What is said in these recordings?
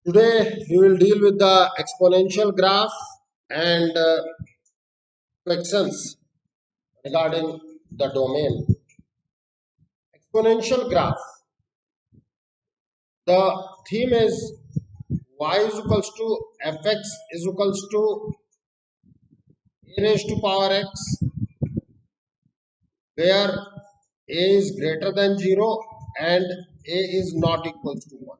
Today we will deal with the exponential graph and questions regarding the domain. Exponential graph. The theme is y is equals to fx is equals to a raised to power x, where a is greater than 0 and a is not equals to 1.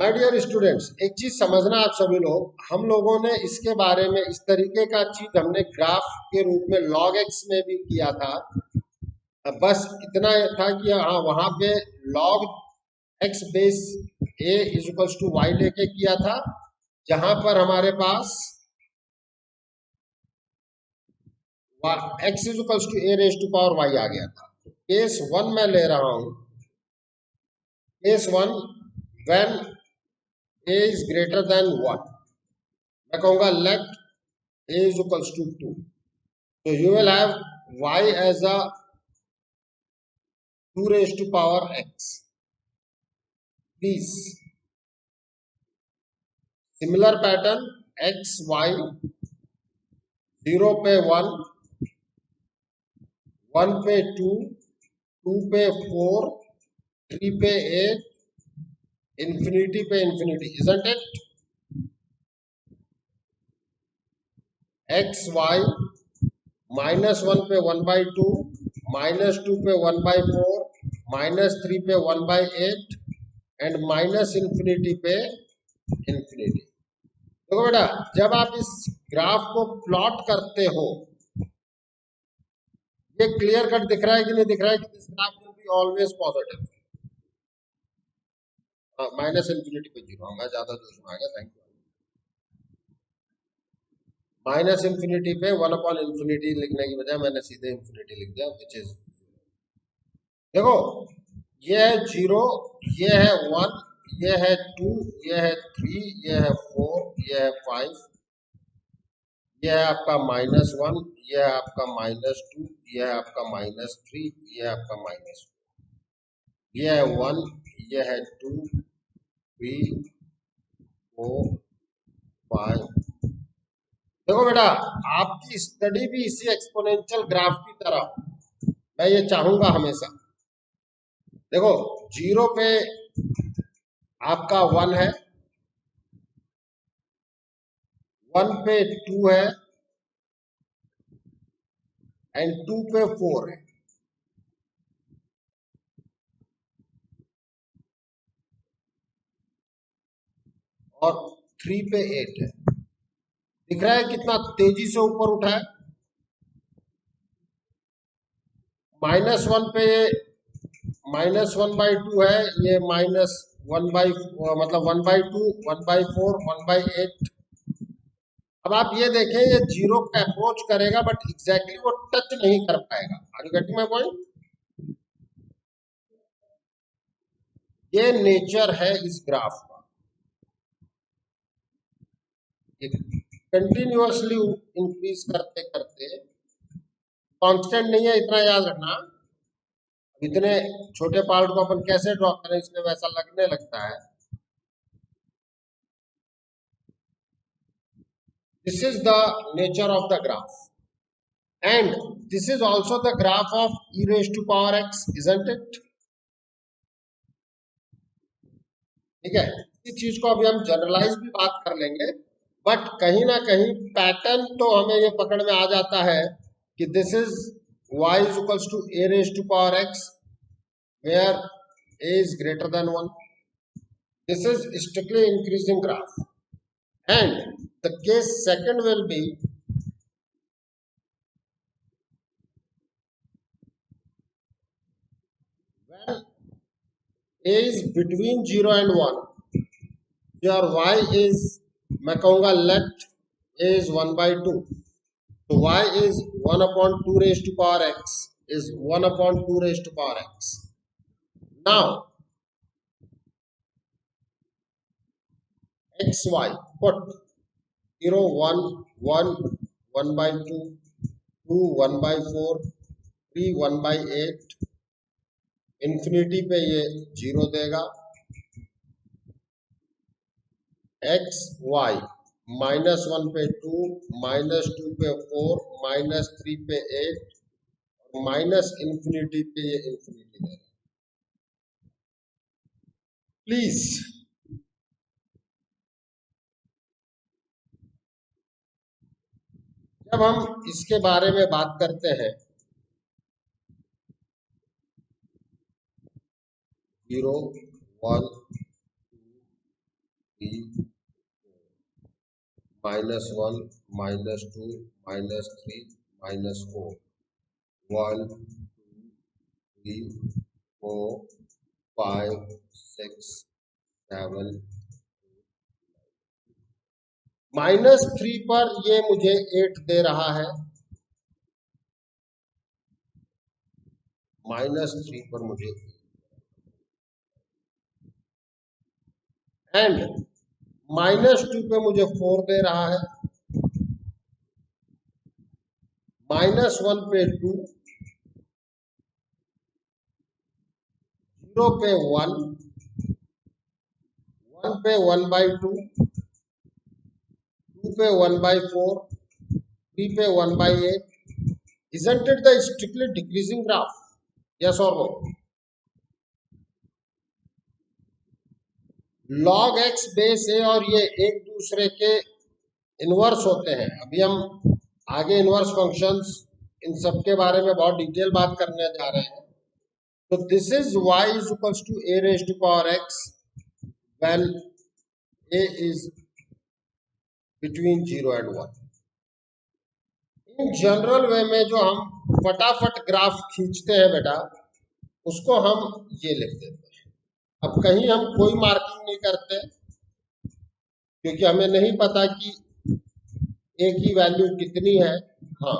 My dear students, एक चीज समझना आप सभी लोग, हम लोगों ने इसके बारे में इस तरीके का चीज हमने ग्राफ के रूप में log x में भी किया था। बस इतना था कि हाँ वहां पे log x base a is equals to y लेके किया था, जहां पर हमारे पास x is equals to a raise to power y आ गया था। केस 1 में ले रहा हूं, case 1 when a is greater than 1, मैं कहूंगा let a is equals to 2. So you will have y as a 2 raised to power x. Please similar pattern x y 0 पे 1, 1 पे 2, 2 पे 4, 3 पे 8, infinity पे infinity, isn't it? x y minus 1 पे 1 by 2, minus 2 पे 1 by 4, minus 3 पे 1 by 8 and minus infinity पे infinity. देखो बेटा, जब आप इस ग्राफ को प्लॉट करते हो, ये क्लियर कट दिख रहा है कि नहीं दिख रहा है कि this graph will be always positive. Minus infinity पे 0, मैं ज्यादा जोश में आ गया, थैंक यू। माइनस इंफिनिटी पे 1 अपॉन इंफिनिटी लिखने की बजाय मैंने सीधे इंफिनिटी लिख दिया, विच इज, देखो ये है 0, ये है 1, ये है 2, ये है 3, ये है 4, ये है 5, ये है आपका -1, ये है आपका -2, ये है आपका -3, ये है आपका -4, ये है 1, ये है 2, 3, 4, 5। देखो बेटा, आपकी स्टडी भी इसी एक्सपोनेंशियल ग्राफ की तरह मैं ये चाहूंगा हमेशा। देखो 0 पे आपका 1 है, 1 पे 2 है एंड 2 पे 4 है, और 3 पे 8 है। दिख रहा है कितना तेजी से ऊपर उठा है। -1 पे -1/2 है, ये -1 बाई मतलब 1/2, 1/4, 1/8। अब आप ये देखें, ये 0 पे अप्रोच करेगा बट एग्जैक्टली वो टच नहीं कर पाएगा। Are you getting my point? ये नेचर है इस ग्राफ का, कंटिन्यूअसली इंक्रीज करते करते, कांस्टेंट नहीं है, इतना याद रखना। इतने छोटे पार्ट को अपन कैसे ड्रॉ करें, इसमें वैसा लगने लगता है। This is the nature of the graph and this is also the graph of e raised to power x, isn't it? ठीक है, इस चीज को अभी हम जनरलाइज भी बात कर लेंगे, बट कहीं ना कहीं पैटर्न तो हमें ये पकड़ में आ जाता है कि this is y is equals to a raised to power x where a is greater than 1. This is strictly increasing graph, and the case second will be when a is between 0 and 1, your y is, मैं कहूंगा let a is 1/2, so y is 1 upon 2 raised to power x is 1 upon 2 raised to power x. Now xy, put 0 1 1 1/2, 2 1/4, 3 1/8, infinity पे ये 0 देगा, x Y, -1 पे 2, -2 पे 4, -3 पे 8, -infinity पे ये इंफिनिटी है। प्लीज जब हम इसके बारे में बात करते हैं 0, 1, 2, 3, -1, -2, -3, -4, 1, 2, 3, 4, 5, 6, 7, -3 पर ये मुझे 8 दे रहा है, -3 पर मुझे, एंड -2 पे मुझे 4 दे रहा है, -1 पे 2, 0 पे 1, 1 पे 1/2, 2 पे 1/4, 3 पे 1/8. Isn't it the strictly decreasing graph? Yes or no? log x base a और ये एक दूसरे के इनवर्स होते हैं। अभी हम आगे इनवर्स फंक्शंस इन सब के बारे में बहुत डिटेल बात करने जा रहे हैं। तो this is y is equals to a raise to power x when a is between 0 and 1। In general way में जो हम फटाफट ग्राफ खींचते हैं बेटा, उसको हम ये लिख देते हैं। अब कहीं हम कोई मार्किंग नहीं करते क्योंकि हमें नहीं पता कि a की वैल्यू कितनी है। हाँ,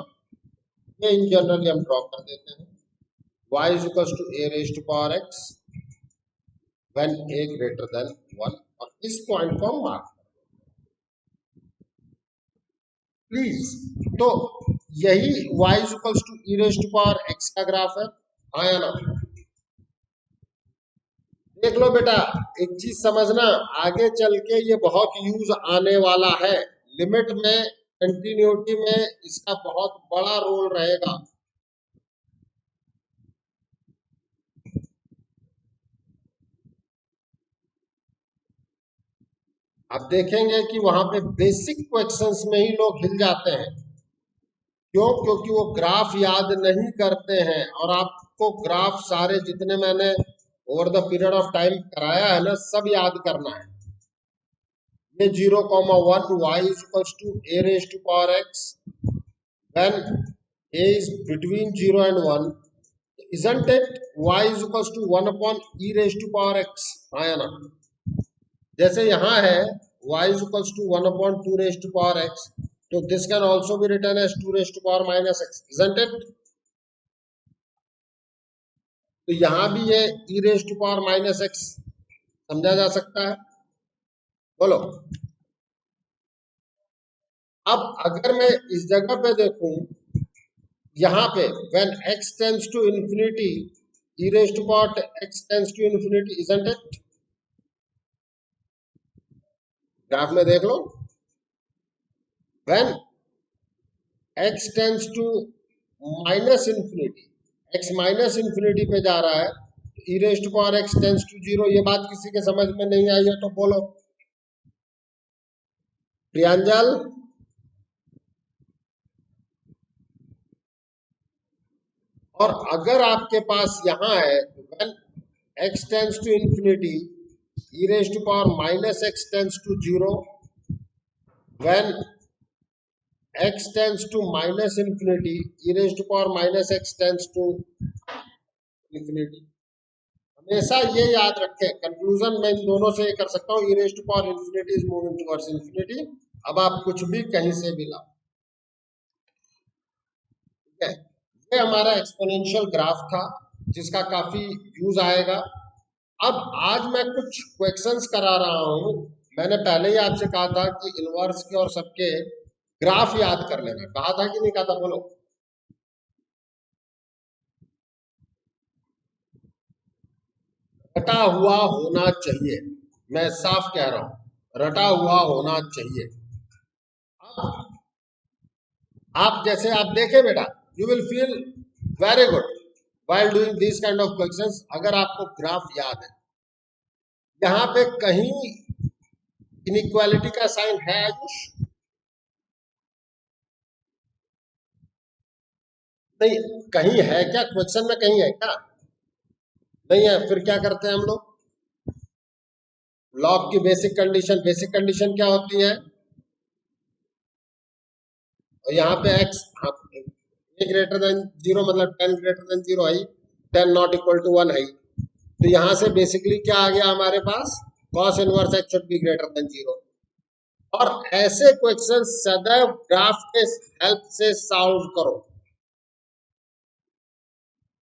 ये इन जनरल हम ड्रॉ कर देते हैं। y is equals to a raise to power x when a greater than 1, और इस पॉइंट को हम मार्क प्लीज। तो यही y is equals to e raise to power x का ग्राफ है। हाँ या ना? देख लो बेटा, एक चीज समझना, आगे चल के ये बहुत यूज आने वाला है। लिमिट में, कंटिन्यूटी में इसका बहुत बड़ा रोल रहेगा। आप देखेंगे कि वहां पे बेसिक क्वेश्चंस में ही लोग हिल जाते हैं। क्यों? क्योंकि वो ग्राफ याद नहीं करते हैं, और आपको ग्राफ सारे जितने मैंने over the period of time कराया है ना, सब याद करना है। ये 0,1 y is equals to a raised to power x when a is between 0 and 1, isn't it y is equals to 1 upon e raised to power x? हाँ या ना? जैसे यहाँ है y is equals to 1 upon 2 raised to power x, तो this can also be written as 2 raised to power minus x, isn't it? तो यहाँ भी ये e raised to power minus x समझा जा सकता है। बोलो। अब अगर मैं इस जगह पे देखूं, यहाँ पे when x tends to infinity, e raised to power x tends to infinity, isn't it? Graph में देख लो, when x tends to minus infinity, x minus infinity पे जा रहा है, e raised to power x tends to 0। ये बात किसी के समझ में नहीं आई है तो बोलो। प्रियांजल, और अगर आपके पास यहाँ है when x tends to infinity, e raised to power minus x tends to 0, when x tends to minus infinity, e raised to power minus x tends to infinity। हमेशा ये याद रखें, कंक्लूजन मैं इन दोनों से कर सकता हूँ, e raised to power infinity is moving towards infinity। अब आप कुछ भी कहीं से भी लाओ, ठीक है। ये हमारा एक्सपोनेंशियल ग्राफ था जिसका काफी यूज आएगा। अब आज मैं कुछ क्वेश्चंस करा रहा हूं। मैंने पहले ही आपसे कहा था कि इनवर्स के और सबके ग्राफ याद कर लेना, कहा था कि नहीं कहा था? बोलो। कटा हुआ होना चाहिए, मैं साफ कह रहा हूं। रटा हुआ होना चाहिए। अब आप जैसे आप देखें बेटा, you will feel very good while doing these kind of questions। अगर आपको ग्राफ याद है, यहाँ पे कहीं इनइक्वालिटी का साइन है आयुष? नहीं, कहीं है क्या? क्वेश्चन में कहीं है क्या? नहीं है। फिर क्या करते हैं हम लोग? लॉग की बेसिक कंडीशन क्या होती है? और यहाँ पे x ए ग्रेटर देन 0 मतलब 10 ग्रेटर देन 0 है, 10 नॉट इक्वल टू 1 है। तो यहाँ से बेसिकली क्या आ गया हमारे पास? cos inverse x should be greater than 0। और ऐसे क्वेश्चन सदैव ग्राफ के हेल्प से सॉल्व करो।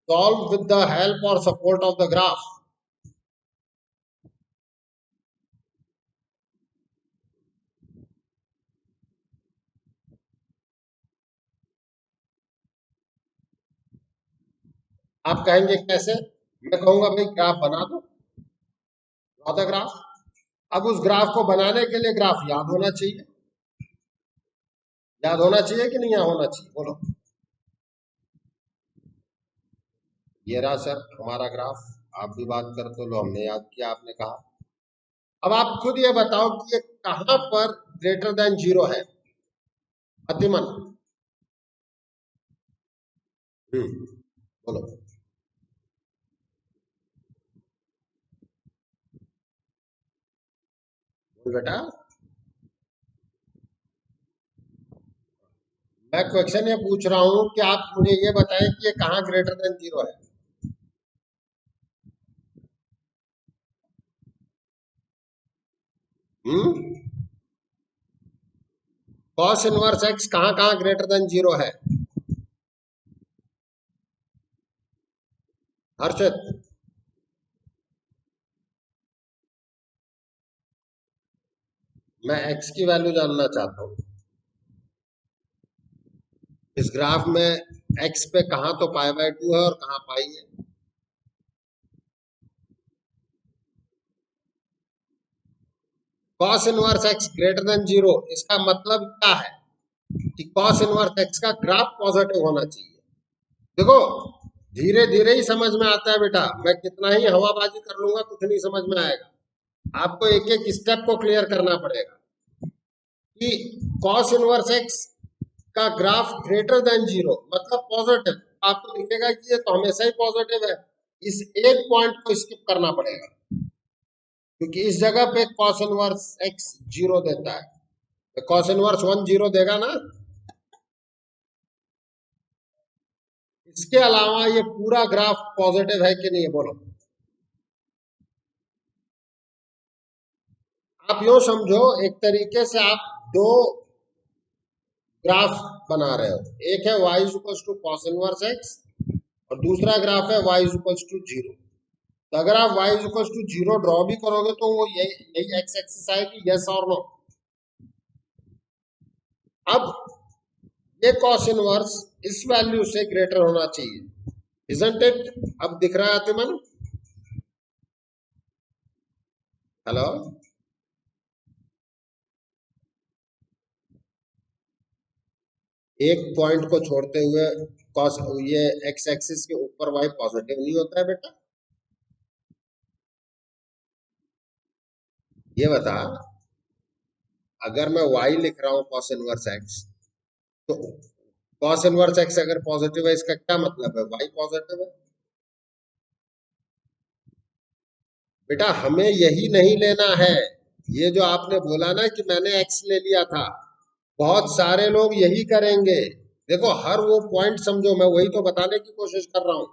सॉल्व विद द हेल्प और सपोर्ट ऑफ द ग्राफ। आप कहेंगे कैसे? मैं कहूंगा भाई ग्राफ बना दो, ग्राफ। अब उस ग्राफ को बनाने के लिए ग्राफ याद होना चाहिए। याद होना चाहिए कि नहीं याद होना चाहिए? बोलो। ये रहा सर हमारा ग्राफ। आप भी बात करते लो, हमने याद किया, आपने कहा। अब आप खुद ये बताओ कि ये कहां पर ग्रेटर देन 0 है? अतिमन बोलो। बोल बेटा। मैं क्वेश्चन ये पूछ रहा हूं कि आप मुझे ये बताएं कि ये कहां ग्रेटर देन 0 है? cos इनवर्स x कहां कहां ग्रेटर देन 0 है? हर्षित, मैं x की वैल्यू जानना चाहता हूं। इस ग्राफ में x पे कहां तो π/2 है और कहां पाई है? cos inverse x greater then 0 इसका मतलब क्या है? कि cos इनवर्स x का ग्राफ पॉजिटिव होना चाहिए। देखो, धीरे धीरे ही समझ में आता है बेटा। मैं कितना ही हवाबाजी कर लूंगा कुछ नहीं समझ में आएगा। आपको एक एक स्टेप को क्लियर करना पड़ेगा कि cos इनवर्स x का ग्राफ ग्रेटर देन 0 मतलब पॉजिटिव। आपको दिखेगा कि ये तो हमेशा ही पॉजिटिव है। इस एक पॉइंट को स्किप करना पड़ेगा, क्योंकि इस जगह पे cos इनवर्स x 0 देता है, तो cos इनवर्स 1 0 देगा ना। इसके अलावा ये पूरा ग्राफ पॉजिटिव है कि नहीं? बोलो। आप यूं समझो, एक तरीके से आप दो ग्राफ बना रहे हो। एक है y equals to cos inverse x और दूसरा ग्राफ है y इक्वल्स टू 0। तो अगर आप y इक्वल्स टू 0 ड्रॉ भी करोगे तो वो यही x एक्सिस आएगी, यस और नो। अब ये cos इनवर्स इस वैल्यू से ग्रेटर होना चाहिए, इजंट इट? अब दिख रहा है अतिमन? हेलो, एक पॉइंट को छोड़ते हुए cos ये x एक्सिस के ऊपर y पॉजिटिव नहीं होता है बेटा? ये बता, अगर मैं y लिख रहा हूं cos इनवर्स x, तो cos इनवर्स x अगर पॉजिटिव है इसका क्या मतलब है? y पॉजिटिव है। बेटा हमें यही नहीं लेना है। ये जो आपने बोला ना कि मैंने x ले लिया था, बहुत सारे लोग यही करेंगे। देखो, हर वो पॉइंट समझो, मैं वही तो बताने की कोशिश कर रहा हूं।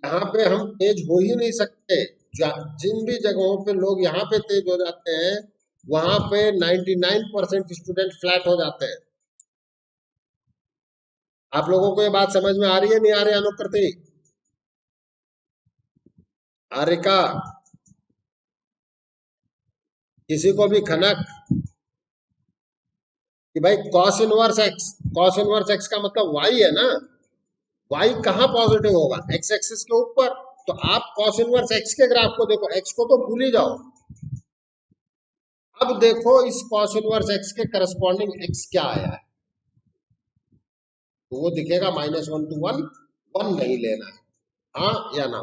यहाँ पे हम तेज हो ही नहीं सकते। जिन भी जगहों पे लोग यहाँ पे तेज हो जाते हैं, वहां पे 99% स्टूडेंट फ्लैट हो जाते हैं। आप लोगों को ये बात समझ में आ रही है नहीं आ रही? अनुकृति, आरिका, किसी को भी खनक, कि भाई cos इनवर्स x का मतलब y है ना। y कहाँ पॉजिटिव होगा? x एक्सिस के ऊपर। तो आप cos इनवर्स x के ग्राफ को देखो, x को तो भूल ही जाओ। अब देखो इस cos इनवर्स x के करस्पॉन्डिंग x क्या आया है, तो वो दिखेगा -1 to 1, 1 नहीं लेना है, हाँ या ना?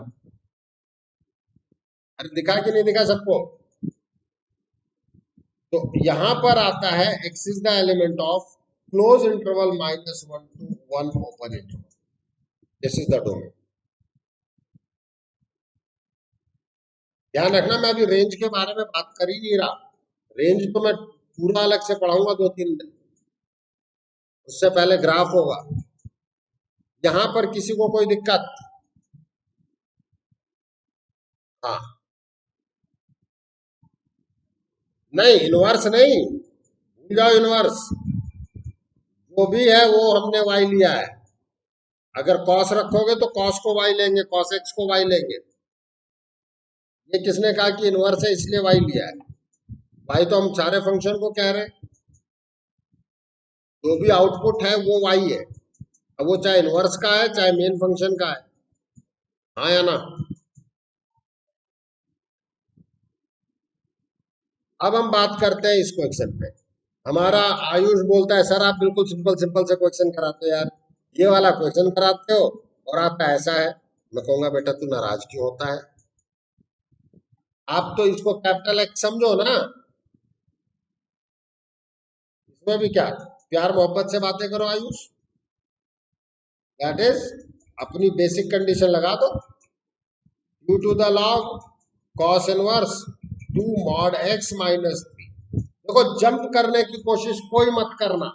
अरे दिखा कि नहीं दिखा सबको? तो यहां पर आता है x is the element of close interval -1 to 1 open interval, this is the domain. ध्यान रखना मैं अभी रेंज के बारे में बात कर ही नहीं रहा, रेंज तो मैं पूरा अलग से पढ़ाऊंगा 2-3 दिन, उससे पहले ग्राफ होगा। यहां पर किसी को कोई दिक्कत? हाँ, नहीं इनवर्स नहीं, भूल जाओ इनवर्स, जो भी है वो हमने y लिया है। अगर cos रखोगे तो cos को y लेंगे, cos x को y लेंगे। ये किसने कहा कि इनवर्स है इसलिए y लिया है? y तो हम सारे फंक्शन को कह रहे हैं, जो भी आउटपुट है वो y है, अब वो चाहे इनवर्स का है चाहे मेन फंक्शन का है, हाँ या ना? अब हम बात करते हैं इस क्वेश्चन पे। हमारा आयुष बोलता है सर आप बिल्कुल सिंपल सिंपल से क्वेश्चन कराते हो यार, ये वाला क्वेश्चन कराते हो और आपका ऐसा है। मैं कहूंगा बेटा तू नाराज क्यों होता है, आप तो इसको कैपिटल एक्स समझो ना, इसमें भी क्या प्यार मोहब्बत से बातें करो आयुष, दैट इज अपनी बेसिक कंडीशन लगा दो, due to the log cos inverse 2 mod x minus 3। देखो जंप करने की कोशिश कोई मत करना,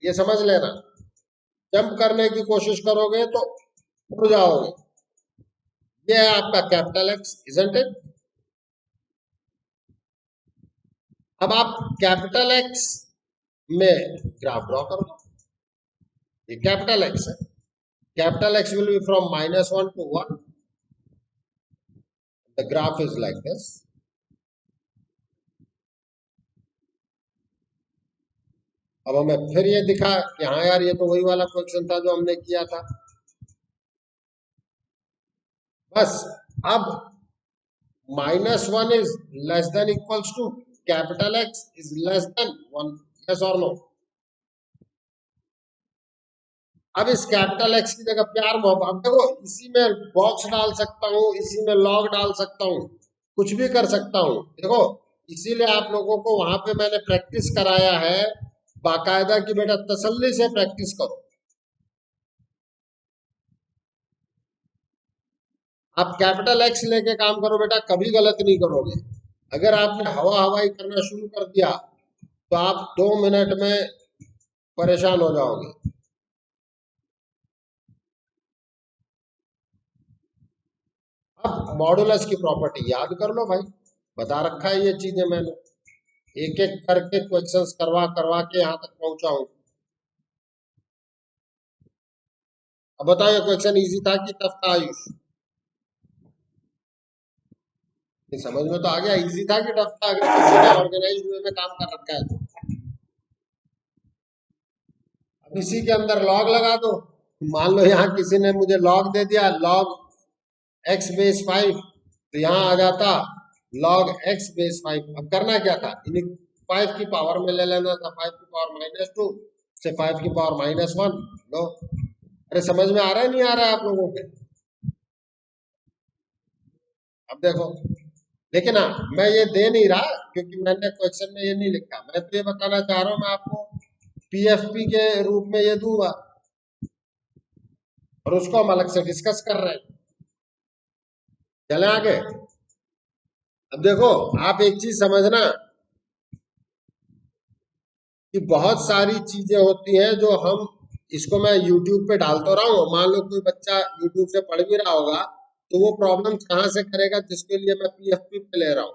ये समझ लेना, जंप करने की कोशिश करोगे तो उड़ जाओगे। ये है आपका कैपिटल एक्स, इजंट इट? अब आप कैपिटल एक्स में ग्राफ ड्रॉ करो, ये कैपिटल एक्स है, capital x will be from -1 to 1, the graph is like this. अब हमें फिर ये दिखा कि हाँ यार ये तो वही वाला क्वेश्चन था जो हमने किया था, बस अब -1 is less than equals to capital X is less than 1, yes or no? अब इस कैपिटल एक्स की जगह प्यार मोहब्बत, देखो इसी में बॉक्स डाल सकता हूँ, इसी में लॉग डाल सकता हूँ, कुछ भी कर सकता हूँ। देखो इसीलिए आप लोगों को वहां पे मैंने प्रैक्टिस कराया है बाकायदा कि बेटा तसल्ली से प्रैक्टिस करो। आप कैपिटल एक्स लेके काम करो बेटा, कभी गलत नहीं करोगे। अगर आपने हवा हवाई करना शुरू कर दिया तो आप 2 मिनट में परेशान हो जाओगे। अब मॉडुलस की प्रॉपर्टी याद कर लो भाई, बता रखा है ये चीजें मैंने, एक एक करके क्वेश्चंस करवा करवा के यहां तक पहुंचा हूं। अब बताओ ये क्वेश्चन इजी था कि टफ था आयुष? समझ में तो आ गया, इजी था कि टफ था? अगर किसी ने ऑर्गेनाइज वे में काम कर रखा है तो अब इसी के अंदर लॉग लगा दो। मान लो यहाँ किसी ने मुझे लॉग दे दिया, लॉग x बेस 5, तो यहाँ आ जाता log x बेस 5। अब करना क्या था, इन्हीं 5 की पावर में ले लेना था, 5 की पावर -2 से 5 की पावर -1। लो, अरे समझ में आ रहा है नहीं आ रहा है आप लोगों के? अब देखो, लेकिन हाँ मैं ये दे नहीं रहा क्योंकि मैंने क्वेश्चन में ये नहीं लिखा, मैं तो ये बताना चाह रहा हूँ मैं आपको पीएफपी के रूप में ये दूंगा और उसको हम अलग से डिस्कस कर रहे हैं। चले आगे। अब देखो आप एक चीज समझना कि बहुत सारी चीजें होती हैं जो हम, इसको मैं YouTube पे डाल तो रहा हूँ, मान लो कोई बच्चा YouTube से पढ़ भी रहा होगा तो वो प्रॉब्लम कहाँ से करेगा जिसके लिए मैं पीएफपी पे ले रहा हूँ,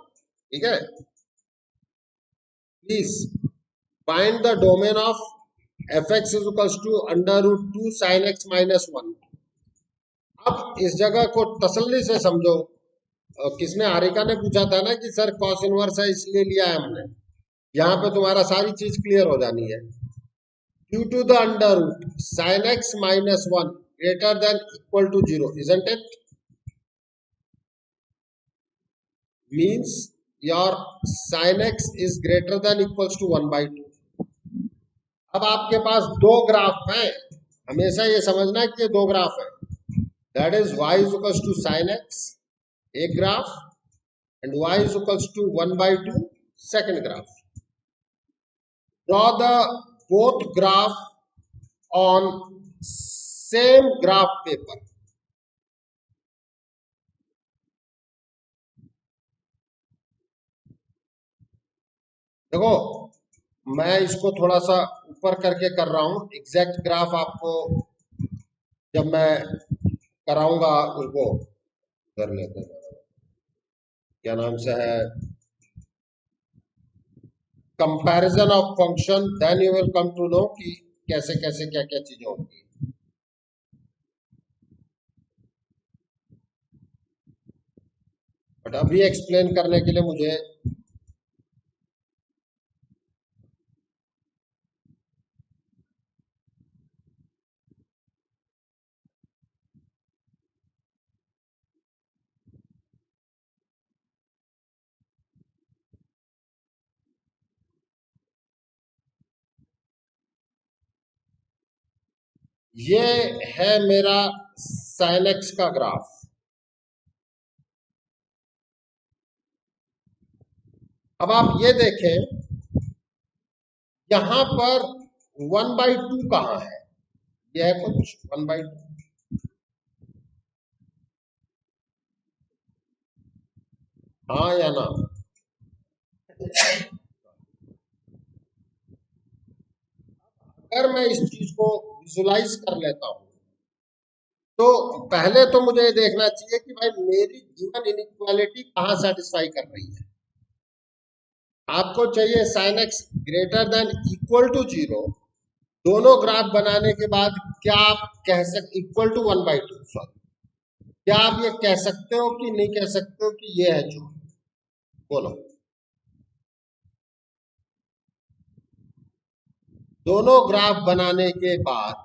ठीक है? Please find the domain of fx is equals to √2 sin x -1। अब इस जगह को तसल्ली से समझो, किसने, हारिका ने पूछा था ना कि सर कॉस इनवर्स है इसलिए लिया है हमने, यहाँ पे तुम्हारा सारी चीज क्लियर हो जानी है। Due to the √ sin x -1 greater than equal to 0, isn't it? Means your sine x is greater than equals to 1/2। अब आपके पास दो ग्राफ हैं, हमेशा ये समझना है कि ये दो ग्राफ है। That is y is equals to sine x एक graph and y is equals to 1/2 second graph. Draw the both graph on same graph paper. देखो मैं इसको थोड़ा सा ऊपर करके कर रहा हूं, एग्जैक्ट ग्राफ आपको जब मैं कराऊंगा उसको कर लेते हैं, क्या नाम से है, comparison of function, then you will come to know कि कैसे कैसे क्या क्या चीजें होती है। बट अभी एक्सप्लेन करने के लिए मुझे ये है मेरा साइन एक्स का ग्राफ। अब आप ये देखें यहां पर 1/2 कहां है, यह है कुछ 1/2, हाँ या ना। अगर मैं इस चीज को विजुलाइज कर लेता हूं तो पहले तो मुझे ये देखना चाहिए कि भाई मेरी गिवन इनइक्वालिटी कहां सेटिस्फाई कर रही है। आपको चाहिए sine x greater than equal to 0। दोनों ग्राफ बनाने के बाद क्या आप कह सकते इक्वल टू 1/2, सॉरी, क्या आप ये कह सकते हो कि नहीं कह सकते हो कि ये है जो, बोलो। दोनों ग्राफ बनाने के बाद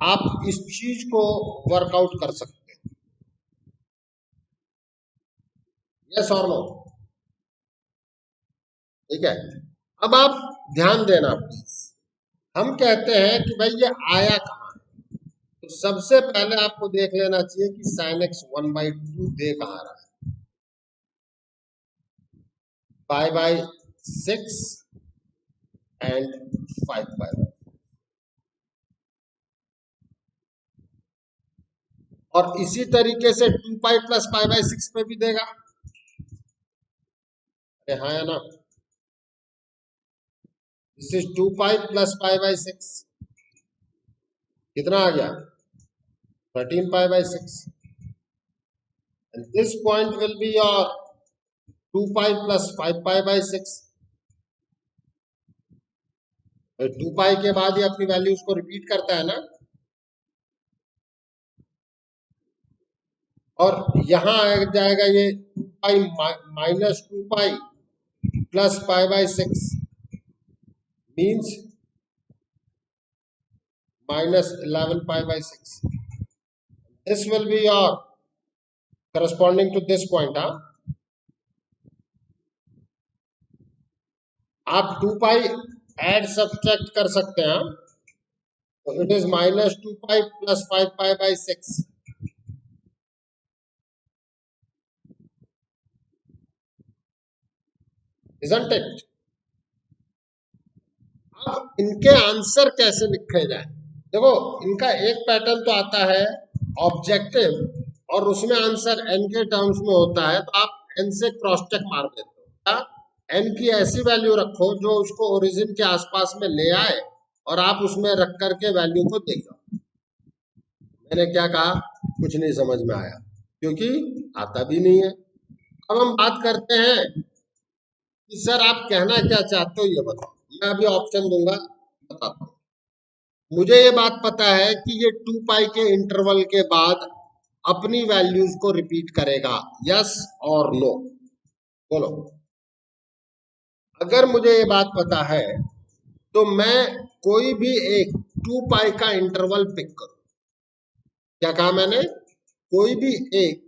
आप इस चीज को वर्कआउट कर सकते हो, यस और नो, ठीक है। अब आप ध्यान देना प्लीज, हम कहते हैं कि भाई ये आया कहां है, तो सबसे पहले आपको देख लेना चाहिए कि साइन एक्स 1/2 दे कहां रहा है, π/6 एंड 5/, और इसी तरीके से 2π + π/6 पे भी देगा, अरे हाँ या ना। दिस इज 2π + π/6, कितना आ गया 13π/6, and this point will be your 2π + 5π/6। 2π के बाद ये अपनी वैल्यूज को रिपीट करता है ना, और यहां आ जाएगा ये 2π - 2π + π/6 means -11π/6। this will be your corresponding to this point, हाँ। आप 2π ऐड सब्ट्रैक्ट कर सकते हैं, तो इट इज -2π + 5π/6, isn't it? अब इनके आंसर कैसे लिखे जाए, देखो इनका एक पैटर्न तो आता है ऑब्जेक्टिव, और उसमें आंसर n के टर्म्स में होता है, तो आप n से क्रॉस चेक मार देते हो, क्या n की ऐसी वैल्यू रखो जो उसको ओरिजिन के आसपास में ले आए, और आप उसमें रख करके वैल्यू को देखो। मैंने क्या कहा, कुछ नहीं समझ में आया, क्योंकि आता भी नहीं है। अब हम बात करते हैं कि सर आप कहना क्या चाहते हो ये बताओ, मैं अभी ऑप्शन दूंगा, बताता हूं। मुझे ये बात पता है कि ये 2π के इंटरवल के बाद अपनी वैल्यूज को रिपीट करेगा, यस और नो, बोलो। अगर मुझे ये बात पता है तो मैं कोई भी एक 2π का इंटरवल पिक करूं, क्या कहा मैंने, कोई भी एक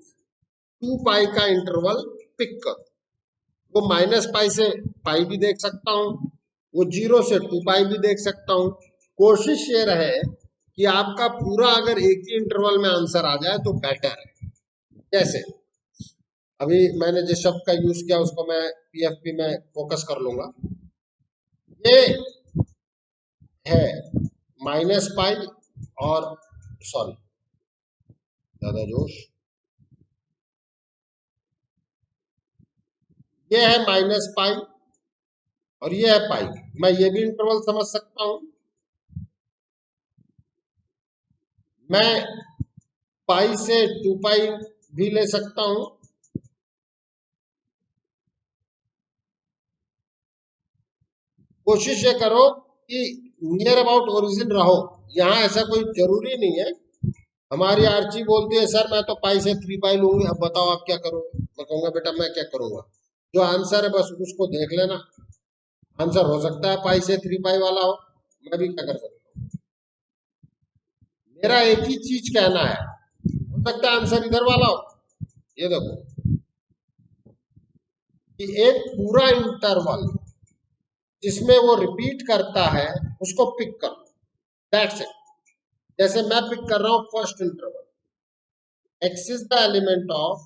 2π का इंटरवल पिक करूं, वो माइनस पाई से पाई भी देख सकता हूं, वो 0 से 2 पाई भी देख सकता हूं। कोशिश ये रहे कि आपका पूरा अगर एक ही इंटरवल में आंसर आ जाए तो बेटर है। कैसे? अभी मैंने जिस शब्द का यूज किया उसको मैं पीएफपी में फोकस कर लूंगा। ये है माइनस पाई और सॉरी ज्यादा जोश, ये है माइनस पाई और ये है पाई। मैं ये भी इंटरवल समझ सकता हूं। मैं पाई से 2 पाई भी ले सकता हूं। कोशिश ये करो कि नियर अबाउट ओरिजिन रहो। यहाँ ऐसा कोई जरूरी नहीं है। हमारी आर्ची बोलती है सर मैं तो पाई से 3 पाई लूंगी, अब बताओ आप क्या करोगे? मैं कहूंगा बेटा मैं क्या करूंगा, जो आंसर है बस उसको देख लेना। आंसर हो सकता है पाई से 3 पाई वाला हो, मैं भी क्या कर सकता हूँ। मेरा एक ही चीज कहना है, हो सकता है आंसर इधर वाला हो। ये देखो कि एक पूरा इंटरवल जिसमें वो रिपीट करता है उसको पिक करो, दैट्स इट। जैसे मैं पिक कर रहा हूं first interval, x is the element of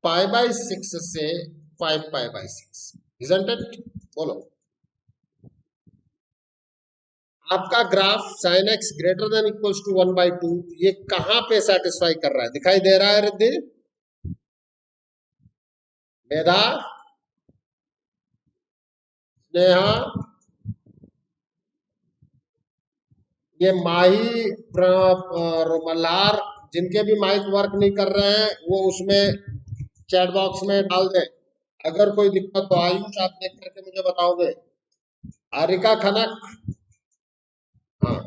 pi by 6 से 5 पाई बाई 6, इजंट इट? बोलो। आपका graph sine x greater than equals to 1/2 ये कहां पे सेटिस्फाई कर रहा है? दिखाई दे रहा है रिद्धि? मेधा, स्नेहा, ये माही, मल्हार, जिनके भी माइक वर्क नहीं कर रहे हैं वो उसमें चैट बॉक्स में डाल दें। अगर कोई दिक्कत तो आयुष आप देख करके मुझे बताओगे। हारिका खनक, हाँ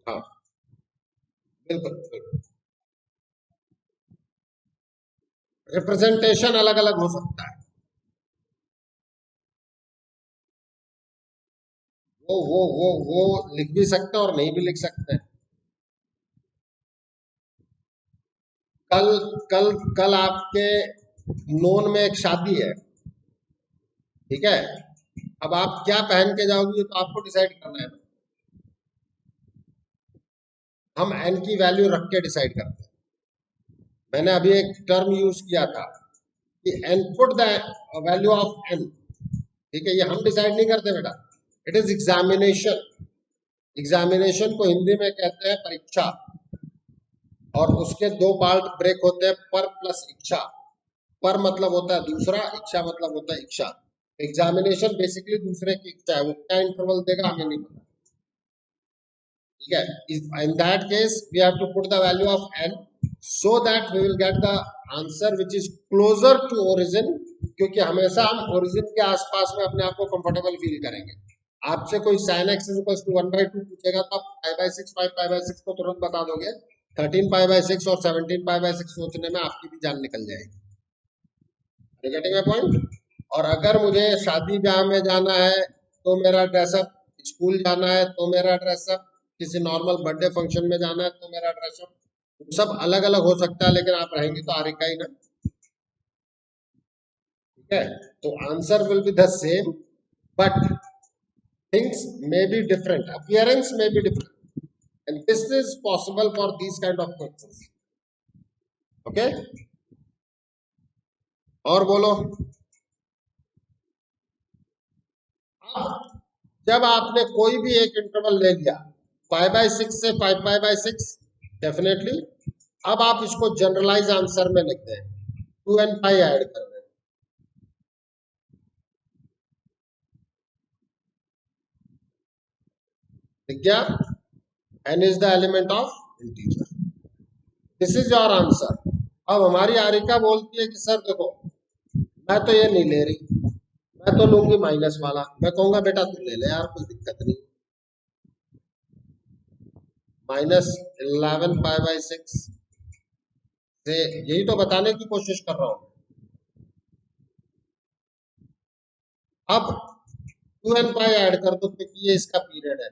हाँ बिल्कुल बिल्कुल। रिप्रेजेंटेशन अलग अलग हो सकता है। वो लिख भी सकते हैं और नहीं भी लिख सकते हैं। कल कल कल आपके नोन में एक शादी है, ठीक है? अब आप क्या पहन के जाओगे ये तो आपको डिसाइड करना है। हम एन की वैल्यू रख के डिसाइड करते हैं। मैंने अभी एक टर्म यूज किया था कि n put the value of n, ठीक है? ये हम डिसाइड नहीं करते बेटा, इट इज एग्जामिनेशन। एग्जामिनेशन को हिंदी में कहते हैं परीक्षा, और उसके दो पार्ट ब्रेक होते हैं, पर प्लस इच्छा। पर मतलब होता है दूसरा, इच्छा मतलब होता है इच्छा। एग्जामिनेशन बेसिकली दूसरे की इच्छा है, वो क्या इंटरवल देगा हमें नहीं पता, ठीक है? In that case we have to put the value of n so that we will get the answer which is closer to origin, क्योंकि हमेशा हम ओरिजिन के आसपास में अपने आप को कंफर्टेबल फील करेंगे। आपसे कोई साइन एक्स इक्वल्स टू 1/2 पूछेगा तो आप पाई बाई 6 5 पाई बाई 6 को तुरंत बता दोगे। 13 पाई बाई 6 और 17 पाई बाई 6 सोचने में आपकी भी जान निकल जाएगी। Getting my point? और अगर मुझे शादी ब्याह में जाना है तो मेरा ड्रेसअप, स्कूल जाना है तो मेरा ड्रेसअप, किसी नॉर्मल बर्थडे फंक्शन में जाना है तो मेरा ड्रेसअप, सब अलग अलग हो सकता है, लेकिन आप रहेंगे तो आरिका ही ना, ठीक है? तो answer will be the same but things may be different, appearance may be different, and this is possible for these kind of questions, okay? और बोलो। अब जब आपने कोई भी एक इंटरवल ले लिया, 5/6 से 5/6, डेफिनेटली अब आप इसको जनरलाइज आंसर में लिखते हैं, 2 and पाई ऐड कर रहे हैं, ठीक है? n is the element of integer, this is your answer. अब हमारी आरिका बोलती है कि सर देखो मैं तो ये नहीं ले रही, मैं तो लूंगी माइनस वाला। मैं कहूंगा बेटा तू ले ले यार, कोई दिक्कत नहीं। -11 पाई बाई 6 से यही तो बताने की कोशिश कर रहा हूं। अब 2n पाई ऐड कर दो क्योंकि ये इसका पीरियड है।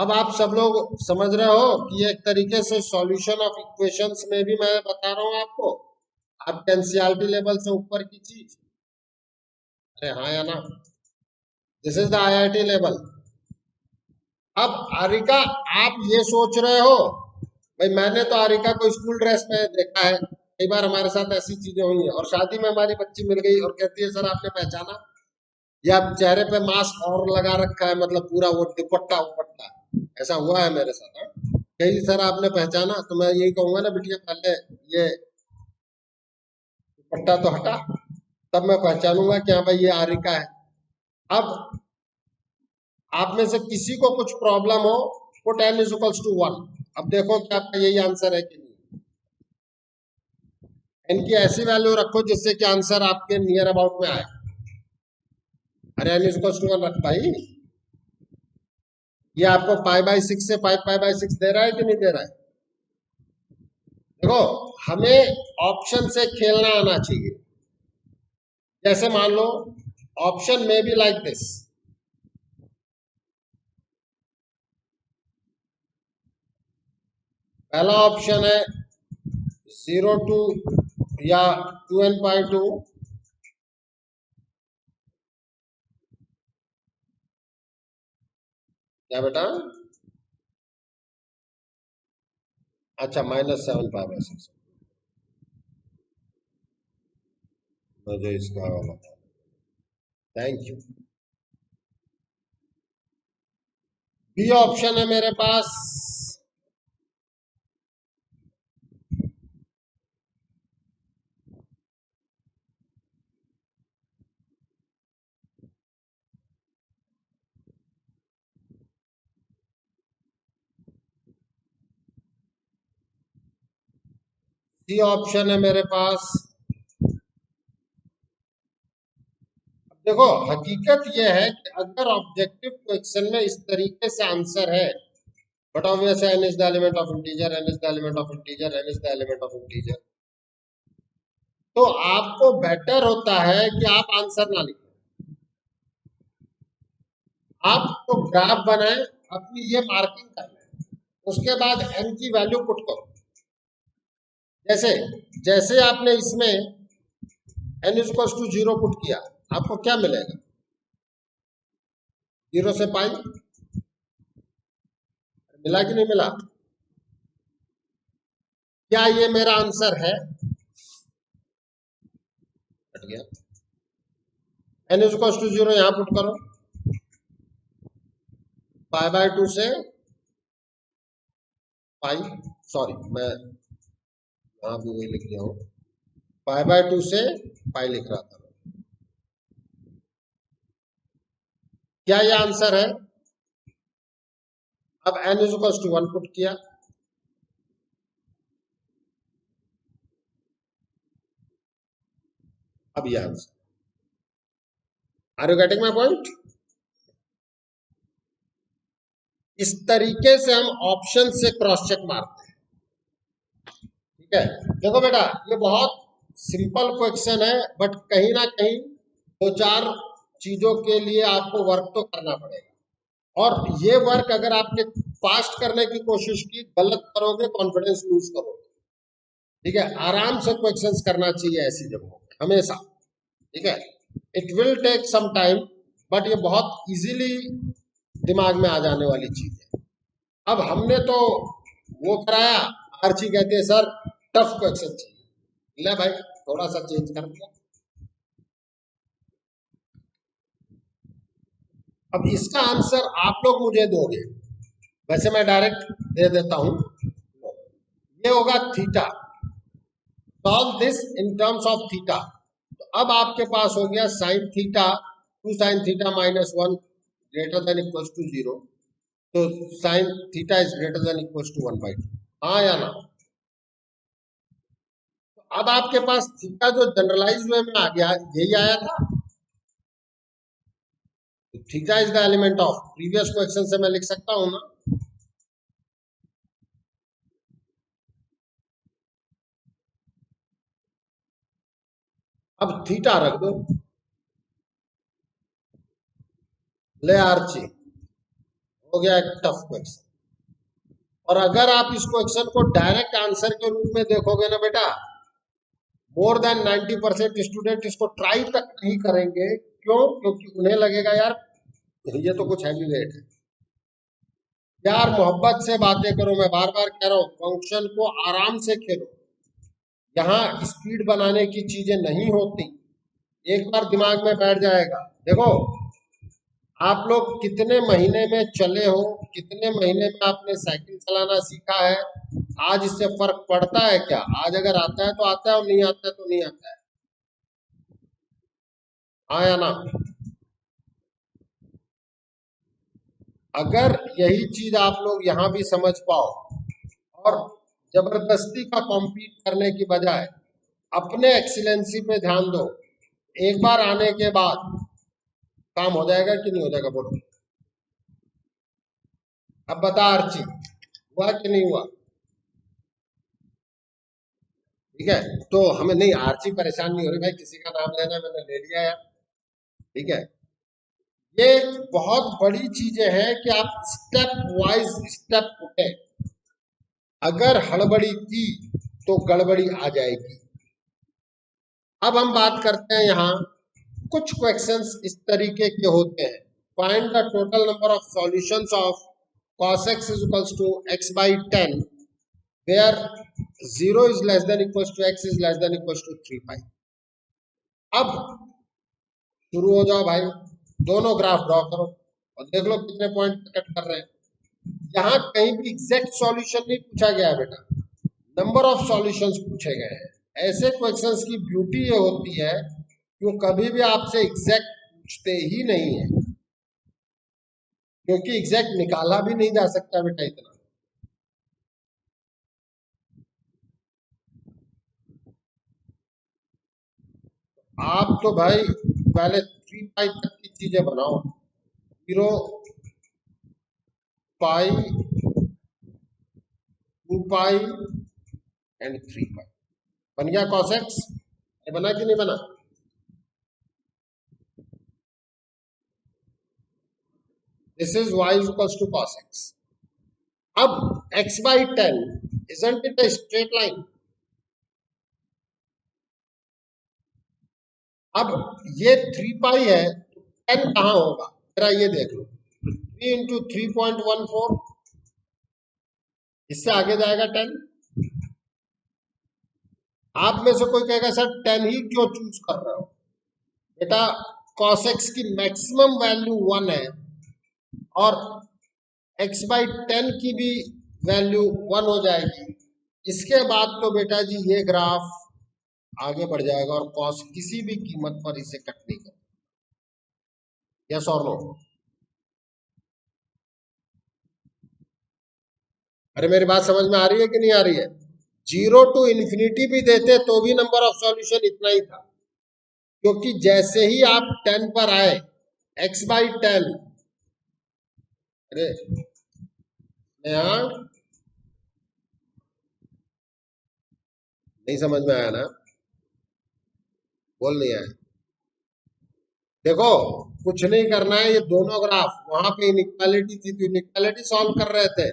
अब आप सब लोग समझ रहे हो कि एक तरीके से सॉल्यूशन ऑफ इक्वेशंस में भी मैं बता रहा हूं आपको, आपके एनसीईआरटी लेवल से ऊपर की चीज। अरे हाँ या ना? This is the IIT level. अब आरिका, आप ये सोच रहे हो, भाई मैंने तो आरिका को स्कूल ड्रेस में देखा है, कई बार हमारे साथ ऐसी चीजें हुई हैं, और शादी में हमारी बच्ची मिल गई और कहती है सर आपने पहचाना, या चेहरे पे मास्क और लगा रखा है, मतलब पूरा वो दुपट्टा उपट्टा, ऐसा हुआ है मेरे साथ। कही सर आपने पहचाना, तो मैं यही कहूंगा ना बिटिया पहले ये दुपट्टा तो हटा, तब मैं पहचानूंगा कि हाँ भाई ये आरिका है। अब आप में से किसी को कुछ प्रॉब्लम हो, put n is equals to 1। अब देखो कि आपका यही आंसर है कि नहीं। n की ऐसी वैल्यू रखो जिससे कि आंसर आपके नियर अबाउट में आए। अरे n इज इक्वल्स टू 1 रख भाई। ये आपको पाई बाई 6 से 5 पाई बाई 6 दे रहा है कि नहीं दे रहा है? देखो, हमें ऑप्शन से खेलना आना चाहिए। जैसे मान लो ऑप्शन में भी लाइक दिस, पहला ऑप्शन है 0 टू या 2n/2, क्या बेटा? अच्छा, -7 पाई बाई 6, मुझे इसका वाला, थैंक यू। बी ऑप्शन है मेरे पास, सी ऑप्शन है मेरे पास। देखो, हकीकत यह है कि अगर ऑब्जेक्टिव क्वेश्चन में इस तरीके से आंसर है, but obvious n is the element of integer, n is the element of integer, n is the element of integer, तो आपको बेटर होता है कि आप आंसर ना लिखें, आप तो ग्राफ बनाएं, अपनी ये मार्किंग कर लें, उसके बाद n की वैल्यू पुट करो। जैसे जैसे आपने इसमें n is equal to 0 put किया, आपको क्या मिलेगा? 0 से पाई, मिला कि नहीं मिला? क्या ये मेरा आंसर है? हट गया। n इज इक्वल टू 0 यहां पुट करो, पाई बाय 2 से पाई, सॉरी मैं यहां भी वही लिख दिया हूं, पाई बाय 2 से पाई लिख रहा था। क्या ये आंसर है? अब n is equal to 1 put किया, अब ये answer. Are you getting my point? इस तरीके से हम ऑप्शन से क्रॉस चेक मारते हैं। ठीक है, देखो बेटा, ये बहुत सिंपल क्वेश्चन है, बट कहीं ना कहीं दो चार चीजों के लिए आपको वर्क तो करना पड़ेगा, और ये वर्क अगर आपने फास्ट करने की कोशिश की, गलत करोगे, कॉन्फिडेंस लूज करोगे। ठीक है, आराम से क्वेश्चंस करना चाहिए ऐसी जगहों पे हमेशा। ठीक है, it will take some time, but ये बहुत इजीली दिमाग में आ जाने वाली चीज है। अब हमने तो वो कराया, आर्ची कहते हैं सर टफ क्वेश्चन चाहिए, ले भाई थोड़ा सा चेंज कर दिया। अब इसका आंसर आप लोग मुझे दोगे, वैसे मैं डायरेक्ट दे देता हूं, ये होगा theta. Solve this in terms of theta. तो अब आपके पास हो गया sine theta, 2 sine theta -1 greater than equals to 0, तो sine theta is greater than equals to 1/2। हाँ या ना? तो अब आपके पास थीटा जो जनरलाइज वे में आ गया, यही आया था। तो theta is the element of, previous question से मैं लिख सकता हूं ना, अब थीटा रख दो, ले आर्ची, हो गया एक टफ क्वेश्चन। और अगर आप इस क्वेश्चन को डायरेक्ट आंसर के रूप में देखोगे ना बेटा, मोर देन 90% स्टूडेंट इसको ट्राई तक नहीं करेंगे। क्यों? क्योंकि उन्हें लगेगा यार ये तो कुछ हैवी वेट है। यार मोहब्बत से बातें करो, मैं बार बार कह रहा हूँ, फंक्शन को आराम से खेलो। यहाँ स्पीड बनाने की चीजें नहीं होती, एक बार दिमाग में बैठ जाएगा। देखो आप लोग कितने महीने में चले हो, कितने महीने में आपने साइकिल चलाना सीखा है, आज इससे फर्क पड़ता है क्या? आज अगर आता है तो आता है और नहीं आता है तो नहीं आता है। हाँ या ना? अगर यही चीज आप लोग यहाँ भी समझ पाओ और जबरदस्ती का कॉम्पीट करने की बजाय अपने एक्सीलेंसी पे ध्यान दो, एक बार आने के बाद काम हो जाएगा कि नहीं हो जाएगा? बोलो। अब बता अर्ची, हुआ कि नहीं हुआ? ठीक है, तो हमें नहीं, आर्ची परेशान नहीं हो रही भाई, किसी का नाम लेना मैंने ले लिया यार। ठीक है, ये बहुत बड़ी चीजें हैं कि आप स्टेप वाइज स्टेप उठे। अगर हड़बड़ी की तो गड़बड़ी आ जाएगी। अब हम बात करते हैं, यहाँ कुछ क्वेश्चंस इस तरीके के होते हैं। Find the total number of solutions of cos x is equals to x by 10 where 0 is less than equals to x is less than equals to 3 pi। अब शुरू हो जाओ भाई, दोनों ग्राफ ड्रॉ करो और देख लो कितने पॉइंट कट कर रहे हैं। यहाँ कहीं भी एग्जैक्ट सॉल्यूशन नहीं पूछा गया है बेटा, नंबर ऑफ सॉल्यूशंस पूछे गए हैं। ऐसे क्वेश्चंस की ब्यूटी ये होती है कि वो कभी भी आपसे एग्जैक्ट पूछते ही नहीं है, क्योंकि एग्जैक्ट निकाला भी नहीं जा सकता बेटा इतना। आप तो भाई पहले 3 पाई तक की चीजें बनाओ, 0 पाई, 2 पाई एंड 3 पाई। बन गया cos x? ये बना कि नहीं बना? This is y is equals to cos x। अब x by 10 isn't it a straight line? अब ये 3 पाई है, 10 कहां होगा जरा ये देख लो। 3 इंटू 3.14, इससे आगे जाएगा 10। आप में से कोई कहेगा सर 10 ही क्यों चूज कर रहे हो? बेटा cos x की मैक्सिमम वैल्यू 1 है और x बाई 10 की भी वैल्यू 1 हो जाएगी। इसके बाद तो बेटा जी ये ग्राफ आगे बढ़ जाएगा और cos किसी भी कीमत पर इसे कट नहीं कर। यस और नो? अरे मेरी बात समझ में आ रही है कि नहीं आ रही है? 0 टू इन्फिनिटी भी देते तो भी नंबर ऑफ सॉल्यूशन इतना ही था, क्योंकि जैसे ही आप 10 पर आए x बाई 10, अरे नहीं समझ में आया ना? बोल नहीं आया? देखो कुछ नहीं करना है, ये दोनों ग्राफ, वहां पे इनइक्वालिटी थी तो इनइक्वालिटी सॉल्व कर रहे थे,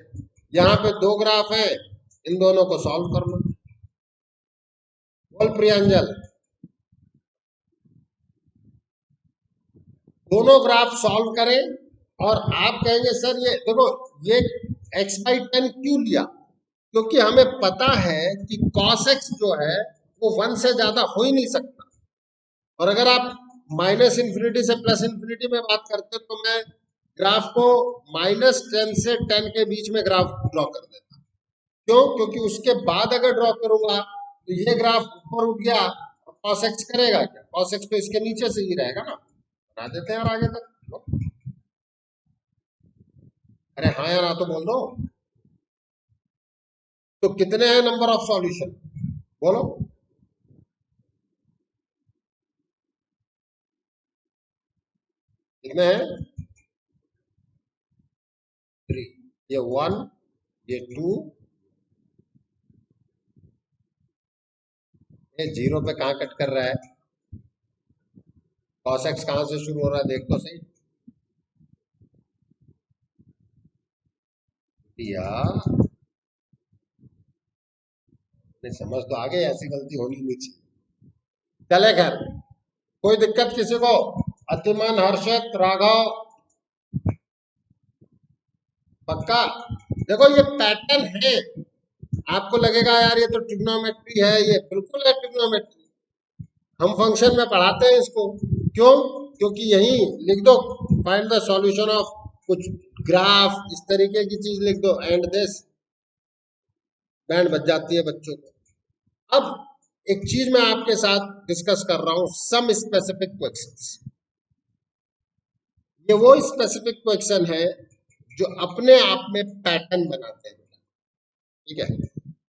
यहाँ पे दो ग्राफ है, इन दोनों को सॉल्व कर लो। बोल प्रियांजल, दोनों ग्राफ सॉल्व करें और आप कहेंगे सर ये देखो ये x बाई 10 क्यों लिया? क्योंकि हमें पता है कि cos x जो है वो 1 से ज्यादा हो ही नहीं सकता। और अगर आप माइनस इन्फिनिटी से प्लस इन्फिनिटी में बात करते तो मैं ग्राफ को -10 से 10 के बीच में ग्राफ ड्रॉ कर देता। क्यों? क्योंकि उसके बाद अगर ड्रॉ करूंगा तो ये ग्राफ ऊपर उठ गया, cos x करेगा क्या? cos x तो इसके नीचे से ही रहेगा ना। बना देते हैं यार आगे तक। अरे हाँ या ना तो बोल दो। तो कितने हैं नंबर ऑफ सॉल्यूशन? बोलो। कितने हैं? 3। ये 1, ये 2, ये 0 पे कहां कट कर रहा है? cos x कहां से शुरू हो रहा है देख तो सही। दिया, नहीं समझ तो आगे, ऐसी गलती होनी नहीं चाहिए। चले खैर, कोई दिक्कत किसी को? अतिमन, हर्षित, राघव, पक्का? देखो ये पैटर्न है, आपको लगेगा यार ये तो ट्रिग्नोमेट्री है, ये बिल्कुल है ट्रिग्नोमेट्री। हम फंक्शन में पढ़ाते हैं इसको, क्यों? क्योंकि यही लिख दो, फाइंड द सॉल्यूशन ऑफ कुछ ग्राफ, इस तरीके की चीज लिख दो, एंड दिस, बैंड बज जाती है बच्चों को। अब एक चीज मैं आपके साथ डिस्कस कर रहा हूं, सम स्पेसिफिक क्वेश्चंस। ये वो स्पेसिफिक क्वेश्चन है जो अपने आप में पैटर्न बनाते हैं, ठीक है?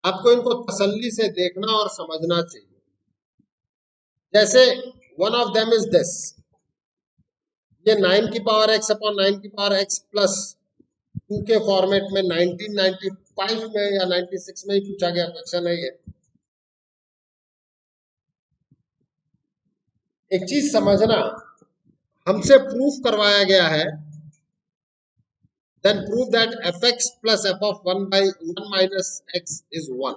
आपको इनको तसल्ली से देखना और समझना चाहिए। जैसे one of them is this, ये 9 की पावर x अपॉन 9 की पावर x प्लस 2 के फॉर्मेट में 1995 में या 96 में ही पूछा गया क्वेश्चन है ये। एक चीज समझना, हमसे प्रूफ करवाया गया है, then prove that fx plus f of 1 by 1 minus x is 1।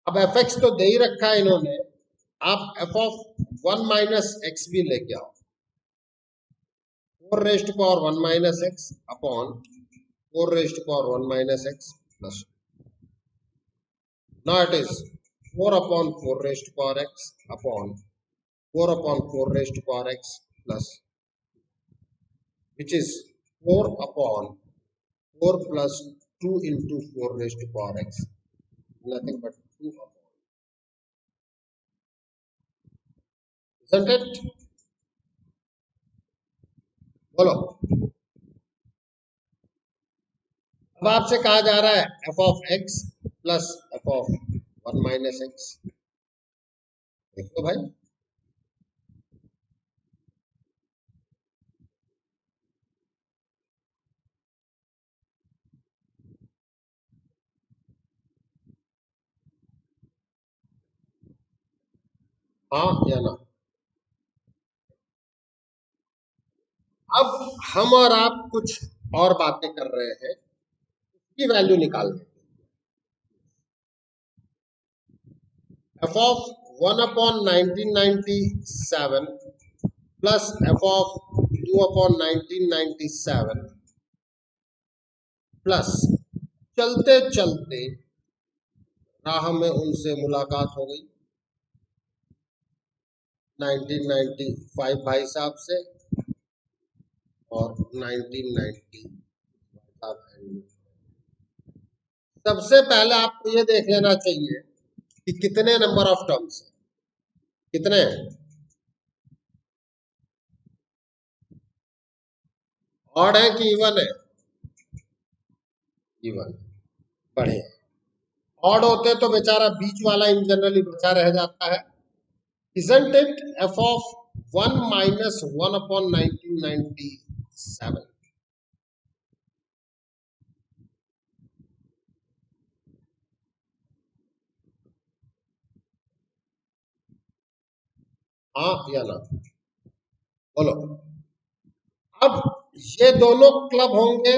अब fx तो दे ही रखा है इन्होंने, आप f of 1 minus x भी लेके आओ, 4 raised to power 1 minus x upon 4 raised to power 1 minus x plus 2। Now it is 4 upon 4 raised to power x upon 4 upon 4 raised to power x plus, which is 4 upon 4 plus 2 into 4 raised to power x, nothing but 2 upon, isn't it? बोलो। अब आपसे कहा जा रहा है f of x plus f of 1 minus x, देखो भाई, हाँ या ना? अब हम और आप कुछ और बातें कर रहे हैं, की वैल्यू निकालने, f of 1 upon 1997 plus f of 2 upon 1997 plus, चलते चलते राह में उनसे मुलाकात हो गई 1995 भाई साहब से और 1990 सबसे पहले आपको ये देख लेना चाहिए कि कितने नंबर ऑफ टर्म्स हैं, कितने हैं? ऑड है कि इवन है? इवन। बढ़िया। ऑड होते तो बेचारा बीच वाला इन जनरली बचा रह जाता है, isn't it? f of 1 minus 1 upon 1997, हाँ या ना? बोलो। अब ये दोनों क्लब होंगे,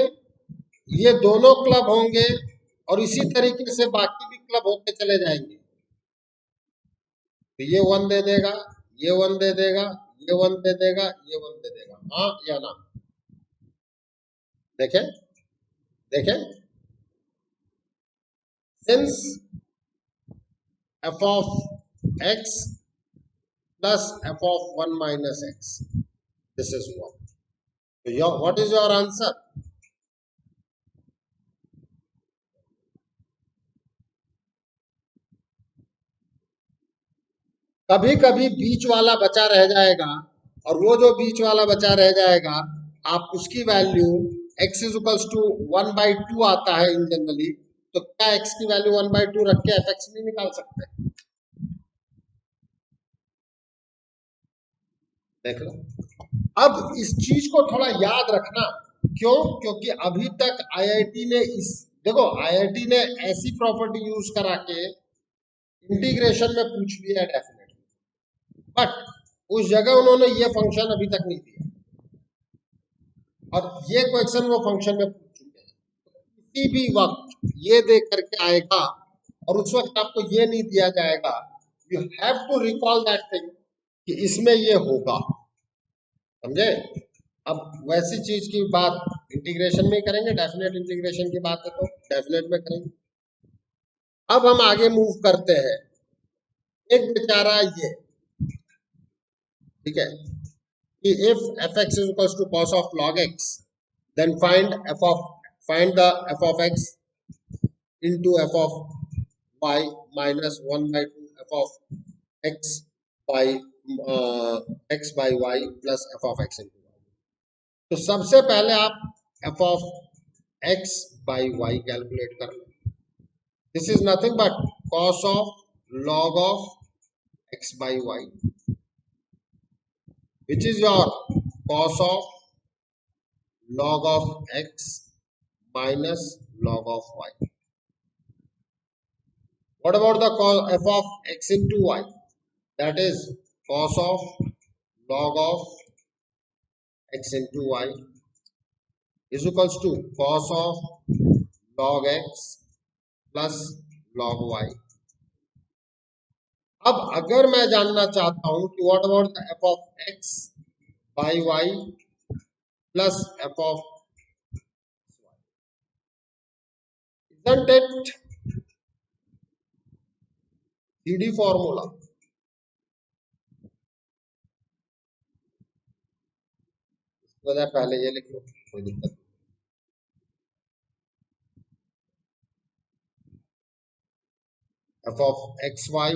ये दोनों क्लब होंगे, और इसी तरीके से बाकी भी क्लब होते चले जाएंगे, तो ये 1 दे देगा, ये 1 दे देगा, ये 1 दे देगा, ये 1 दे देगा, हाँ या ना? देखें, देखें, since f of x plus f of 1 minus x, this is 1, so what is your answer? कभी कभी बीच वाला बचा रह जाएगा, और वो जो बीच वाला बचा रह जाएगा, आप उसकी value x is equals to 1 by 2 आता है इन जनरली, तो क्या x की वैल्यू 1 by 2 रख के fx नहीं निकाल सकते? देख लो। अब इस चीज को थोड़ा याद रखना, क्यों? क्योंकि अभी तक आईआईटी ने इस, देखो आईआईटी ने ऐसी प्रॉपर्टी यूज करा के इंटीग्रेशन में पूछ लिया डेफिनेटली, बट उस जगह उन्होंने ये फंक्शन अभी तक नहीं दिया, और ये क्वेश्चन वो फंक्शन में पूछ चुके हैं। किसी भी वक्त ये दे करके आएगा और उस वक्त आपको ये नहीं दिया जाएगा, you have to recall that thing कि इसमें ये होगा, समझे। अब वैसी चीज की बात इंटीग्रेशन में करेंगे, डेफिनेट इंटीग्रेशन की बात है तो डेफिनेट में करेंगे। अब हम आगे मूव करते हैं। एक बेचारा ये, ठीक है, कि if f(x) is equals to cos of log x, then find the f of x into f of y minus 1 by 2 f of x by x by y plus f of x into y। तो सबसे पहले आप f of x by y calculate कर लो। This is nothing but cos of log of x by y, which is your cos of log of x minus log of y. What about the cos f of x into y? That is cos of log of x into y is equals to cos of log x plus log y. अब अगर मैं जानना चाहता हूं कि what about the f of x by y plus f of y, isn't it CD formula? इसके पहले ये लिख लो, कोई दिक्कत नहीं। f of x y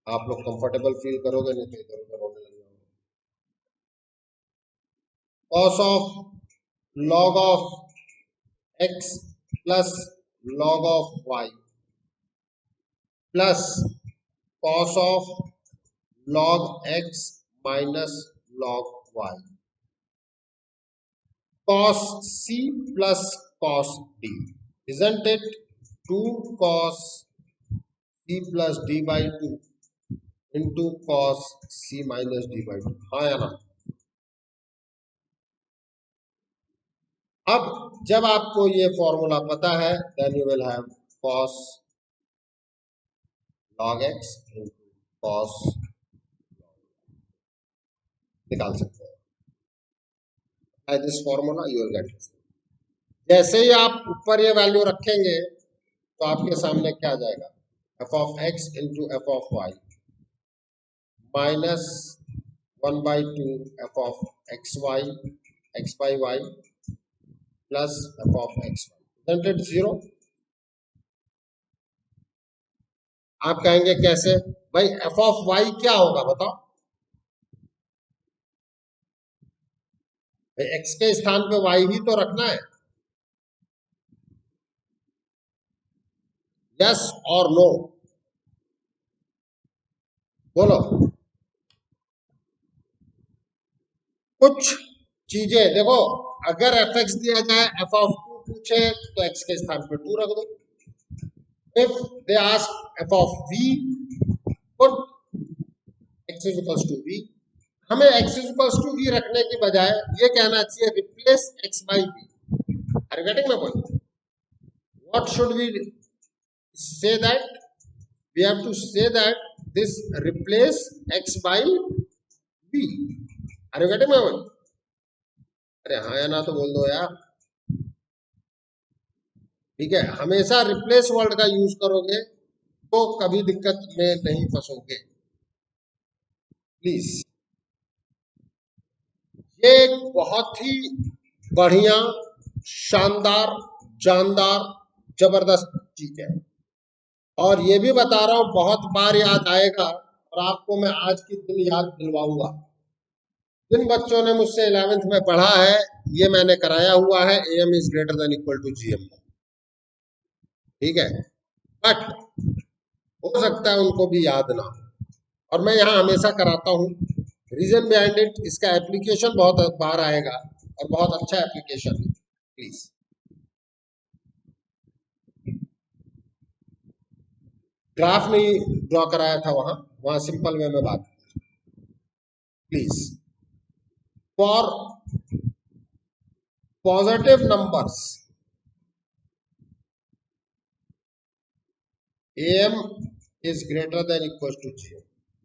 आप लोग कंफर्टेबल फील करोगे, नहीं तो इधर उधर होने लग जाओगे। cos of log of x plus log of y plus cos of log x minus log y, cos c plus cos d, isn't it 2 cos c plus d by 2 into cos c minus d by 2, हाँ या ना। अब जब आपको ये formula पता है, then you will have cos log x into cos, निकाल सकते हैं by this formula, you will get. जैसे ही आप ऊपर ये वैल्यू रखेंगे तो आपके सामने क्या आ जाएगा, f of x into f of y minus 1 by 2 f of x y x by y plus f of x y, isn't it 0? आप कहेंगे कैसे भाई, f of y क्या होगा बताओ। भाई x के स्थान पे y ही तो रखना है, यस और नो, बोलो। कुछ चीजें देखो, अगर f(x) दिया जाए, f of 2 पूछे तो x के स्थान पे 2 रख दो। if they ask f of v, put x is equals to v। हमें x is equals to v रखने की बजाय ये कहना चाहिए replace x by v। Are you getting my point? What should we say that? We have to say that this replace x by v। Are you getting my point? अरे हाँ या ना तो बोल दो यार, ठीक है। हमेशा रिप्लेस वर्ड का यूज करोगे तो कभी दिक्कत में नहीं फंसोगे, प्लीज। ये एक बहुत ही बढ़िया, शानदार, जानदार, जबरदस्त चीज है और ये भी बता रहा हूं बहुत बार याद आएगा और आपको मैं आज की दिन याद दिलवाऊंगा। जिन बच्चों ने मुझसे 11th में पढ़ा है, ये मैंने कराया हुआ है, AM is greater than equal to GM, ठीक है। बट हो सकता है उनको भी याद ना हो, और मैं यहाँ हमेशा कराता हूँ। रीजन बिहाइंड इट, इसका एप्लीकेशन बहुत बार आएगा और बहुत अच्छा एप्लीकेशन है, प्लीज। ग्राफ नहीं ड्रॉ कराया था वहां सिंपल वे में बात, please. For positive numbers AM is greater than equals to 0,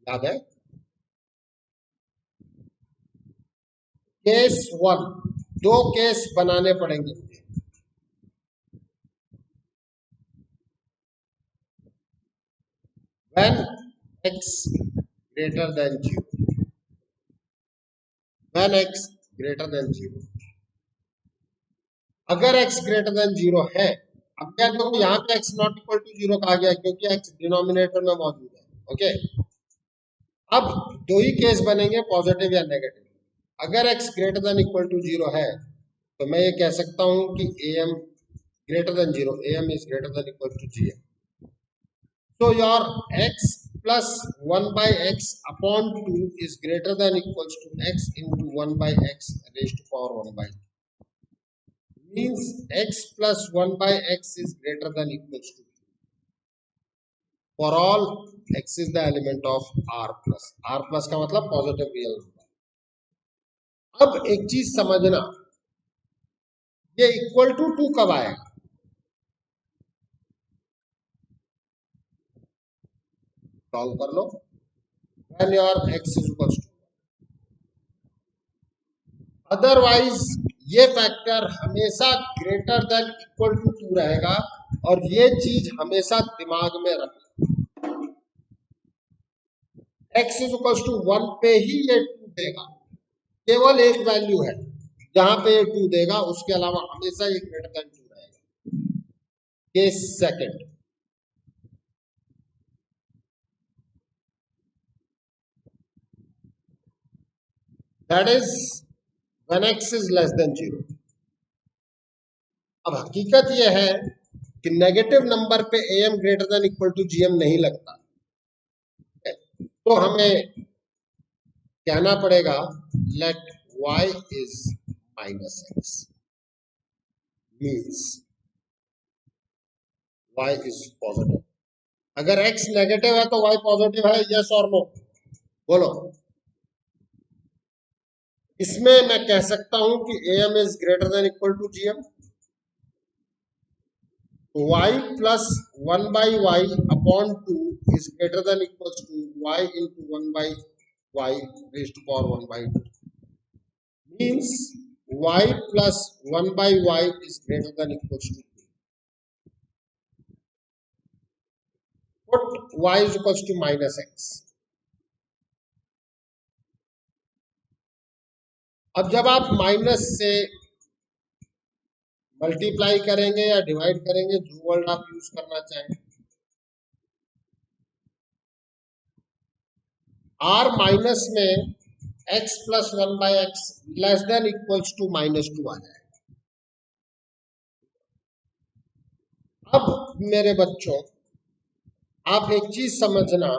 याद है? केस 1, 2 केस बनाने पड़ेंगे मुझे। When x greater than 0, when x greater than 0, अगर x greater than 0 है, अब क्या देखो यहाँ पे x नॉट इक्वल टू 0 कहा गया क्योंकि x डिनोमिनेटर में मौजूद है। ओके, अब दो ही केस बनेंगे, पॉजिटिव या नेगेटिव। अगर x greater than equal to 0 है तो मैं ये कह सकता हूं कि am greater than 0, am is greater than equal to gm. So your x plus 1 by x upon 2 is greater than equals to x into 1 by x raised to power 1 by 2. Means x plus 1 by x is greater than equals to 2. For all x is the element of r plus. r plus का मतलब positive real number. अब एक चीज समझना, ये equal to 2 कब आएगा? Solve कर लो। When your x is equals to, otherwise ये फैक्टर हमेशा ग्रेटर देन इक्वल टू 2 रहेगा और ये चीज हमेशा दिमाग में रखना। x इज इक्वल टू 1 पे ही ये 2 देगा, केवल एक वैल्यू है जहां पे ये 2 देगा, उसके अलावा हमेशा ये ग्रेटर देन 2 रहेगा। Case second, that is when x is less than 0। अब हकीकत यह है कि नेगेटिव नंबर पे am greater than equal to gm नहीं लगता, तो हमें कहना पड़ेगा let y is minus x, means y is positive. अगर x नेगेटिव है तो y पॉजिटिव है, यस और नो बोलो। इसमें मैं कह सकता हूं कि am is greater than equal to gm, y plus 1 by y upon 2 is greater than equals to y into 1 by y raised to power 1 by 2. Means y plus 1 by y is greater than equals to 2. Put y is equals to minus x. अब जब आप minus से multiply करेंगे या divide करेंगे, जो word आप use करना चाहें, r माइनस में x plus 1 by x less than equals to minus 2 आ जाएगा। अब मेरे बच्चों, आप एक चीज समझना,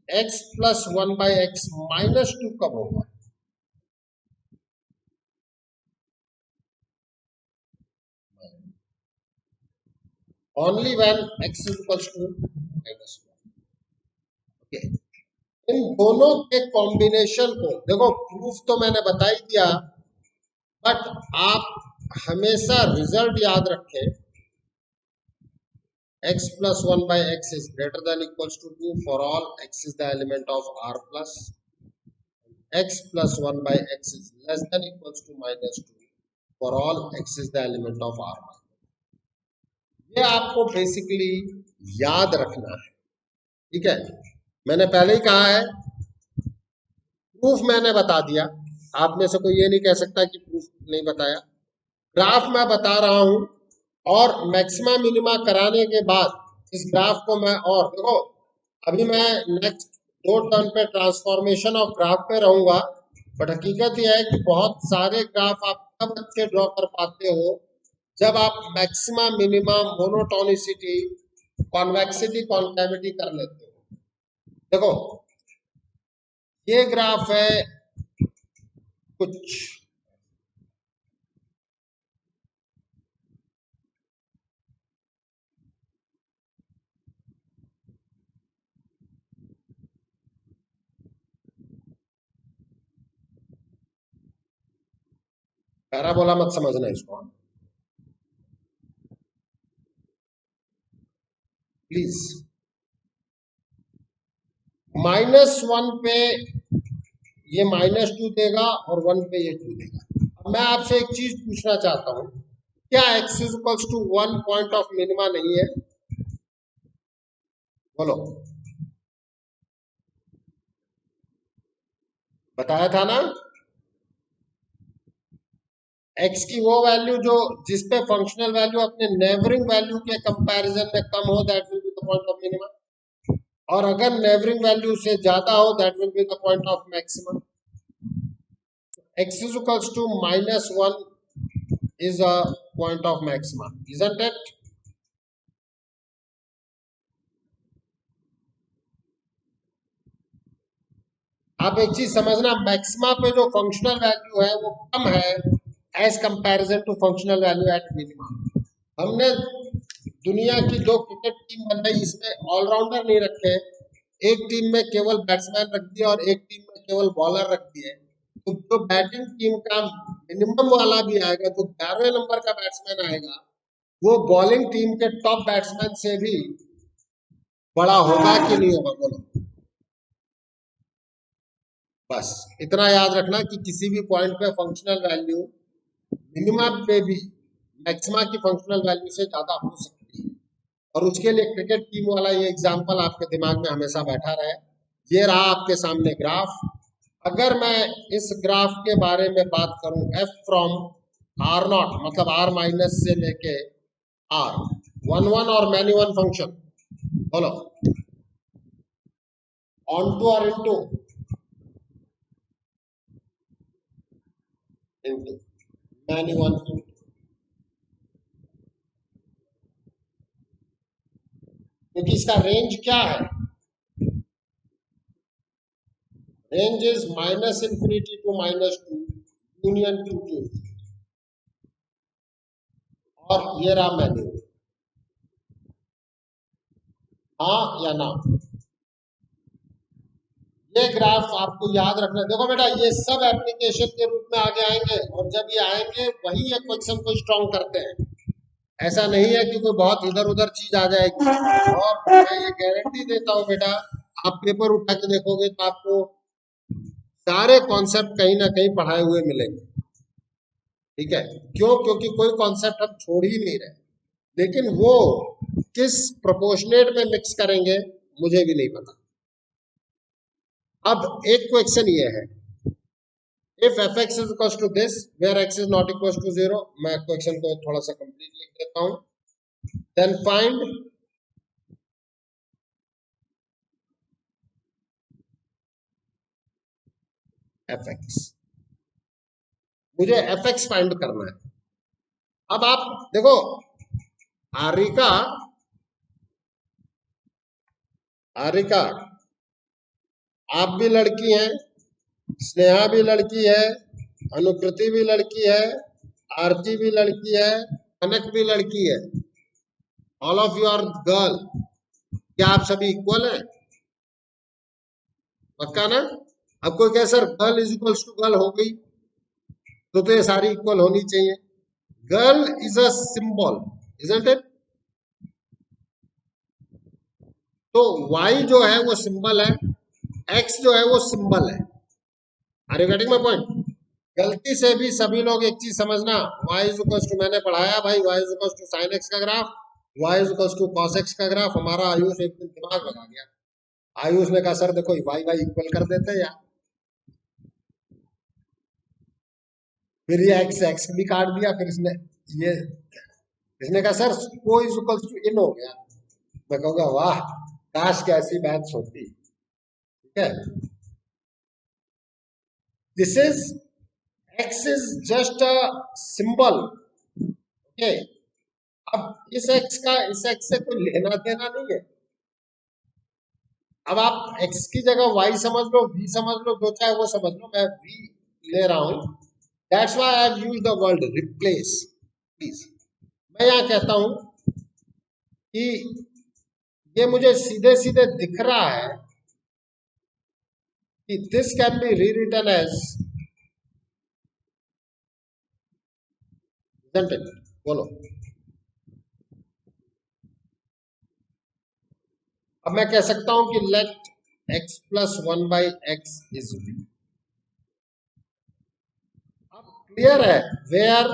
x plus 1 by x minus 2 कब होगा? Only when x is equals to minus 1। Okay, इन दोनों के कॉम्बिनेशन को देखो, प्रूफ तो मैंने बता ही दिया, बट आप हमेशा रिजल्ट याद रखें, x plus 1 by x is greater than equals to 2 for all x is the element of r plus, x plus 1 by x is less than equals to minus 2 for all x is the element of r minus। ये आपको basically याद रखना है, ठीक है? मैंने पहले ही कहा है, प्रूफ मैंने बता दिया, आप में से कोई ये नहीं कह सकता कि प्रूफ नहीं बताया। ग्राफ मैं बता रहा हूं और मैक्सिमा मिनिमा कराने के बाद इस ग्राफ को मैं, और देखो अभी मैं नेक्स्ट 2 टर्न पे ट्रांसफॉर्मेशन ऑफ ग्राफ पे रहूंगा, बट हकीकत यह है कि बहुत सारे ग्राफ आप तब अच्छे ड्रॉ कर पाते हो जब आप maxima minima, monotonicity, convexity, concavity कर लेते हो। देखो ये ग्राफ है कुछ पैराबोला मत समझना इसको प्लीज। -1 पे ये -2 देगा और 1 पे ये 2 देगा। अब मैं आपसे एक चीज पूछना चाहता हूं, क्या x is equals to 1 point of minima नहीं है? बोलो, बताया था ना। x की वो वैल्यू जो जिस पे फंक्शनल वैल्यू अपने नेबरिंग वैल्यू के कंपैरिजन में कम हो, that will be the point of minima, और अगर नेबरिंग वैल्यू से ज्यादा हो, that will be the point of maximum. x is equals to -1 is a point of maxima, isn't it? आप एक चीज समझना, मैक्सिमा पे जो फंक्शनल वैल्यू है वो कम है as comparison to functional value at minima. हमने दुनिया की जो क्रिकेट टीम बनाई, इसमें ऑलराउंडर नहीं रखे, एक टीम में केवल बैट्समैन रख दिया और एक टीम में केवल बॉलर रख दिए। तो जो बैटिंग टीम का मिनिमम वाला भी आएगा, जो 11वें नंबर का बैट्समैन आएगा, वो बॉलिंग टीम के टॉप बैट्समैन से भी बड़ा होगा कि नहीं होगा? बोलो, बस इतना याद रखना कि किसी भी पॉइंट पे फंक्शनल वैल्यू मिनिमा पे भी मैक्सिमा की फंक्शनल वैल्यू से ज्यादा हो सकती है, और उसके लिए क्रिकेट टीम वाला ये एग्जांपल आपके दिमाग में हमेशा बैठा रहे। ये रहा आपके सामने ग्राफ। अगर मैं इस ग्राफ के बारे में बात करूं, एफ फ्रॉम आर नॉट, मतलब आर माइनस से लेके आर, 1 1 और मैनी वन फंक्शन, बोलो, ऑन टू और इनटू? इनटू मैनी वन, क्योंकि इसका रेंज क्या है? Range is -∞ to -2 union to 2, और ये रहा मैन्यू। हाँ या ना? ये ग्राफ आपको याद रखना। देखो बेटा, ये सब एप्लीकेशन के रूप में आगे आएंगे, और जब ये आएंगे वही ये क्वेश्चन को स्ट्रॉन्ग करते हैं। ऐसा नहीं है कि कोई बहुत इधर उधर चीज आ जाएगी। और मैं ये गारंटी देता हूँ बेटा, आप पेपर उठा के देखोगे तो आपको सारे कॉन्सेप्ट कहीं ना कहीं पढ़ाए हुए मिलेंगे। ठीक है, क्यों? क्योंकि कोई कॉन्सेप्ट हम छोड़ ही नहीं रहे, लेकिन वो किस प्रोपोर्शनेट में मिक्स करेंगे मुझे भी नहीं पता। अब एक क्वेश्चन ये है, if fx is equals to this where x is not equals to 0, मैं क्वेश्चन को थोड़ा सा कंप्लीट लिख देता हूं, then find fx। मुझे fx फाइंड करना है। अब आप देखो, आरिका आरिका आप भी लड़की हैं, स्नेहा भी लड़की है, अनुकृति भी लड़की है, आरती भी लड़की है, कनक भी लड़की है, all of you are girl. क्या आप सभी इक्वल हैं? पक्का ना? अब कोई कहे sir girl is equals to girl हो गई, तो ये सारी इक्वल होनी चाहिए। Girl is a symbol, isn't it? तो y जो है वो सिंबल है, x जो है वो सिंबल है। Are you getting my point? गलती से भी सभी लोग एक चीज समझना, y इज इक्वल्स टू, मैंने पढ़ाया भाई, y is equals to sin x का graph, y is equals to cos x का ग्राफ। हमारा आयुष एक दिन दिमाग लगा गया, आयुष ने कहा सर देखो y y इक्वल कर देते हैं यार। फिर ये x भी काट दिया, फिर इसने कहा सर को इज इक्वल्स टू इन हो गया। मैं कहूँगा वाह, काश कैसी मैथ्स होती। ठीक है, this is x is just a symbol, okay? अब इस x का इस x से कोई लेना देना नहीं है। अब आप x की जगह y समझ लो, v समझ लो, जो चाहे वो समझ लो, मैं v ले रहा हूं। That's why I have used the word replace. Please, मैं यहाँ कहता हूं कि ये मुझे सीधे सीधे दिख रहा है कि this can be rewritten as, isn't it? बोलो, अब मैं कह सकता हूं कि let x plus 1 by x is v. अब क्लियर है, where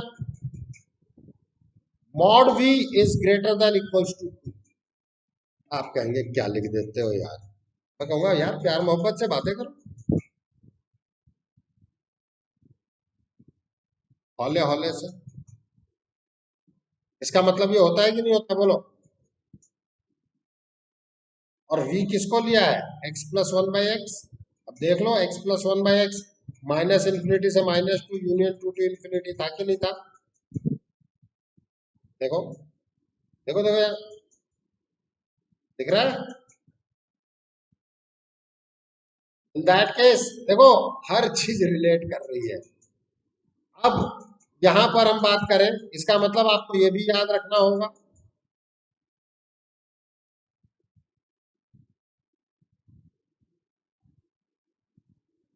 mod v is greater than equals to 2. आप कहेंगे क्या लिख देते हो यार, मैं कहूंगा यार प्यार मोहब्बत से बातें करो, हौले हौले से. इसका मतलब ये होता है कि नहीं होता, बोलो. और v किसको लिया है, x प्लस 1 बाई एक्स. अब देख लो, x plus 1 by x minus infinity से -2 यूनियन 2 टू इन्फिनिटी था कि नहीं था. देखो देखो देखो यार, दिख रहा है. इन दैट केस देखो हर चीज रिलेट कर रही है. अब यहां पर हम बात करें, इसका मतलब आपको ये भी याद रखना होगा,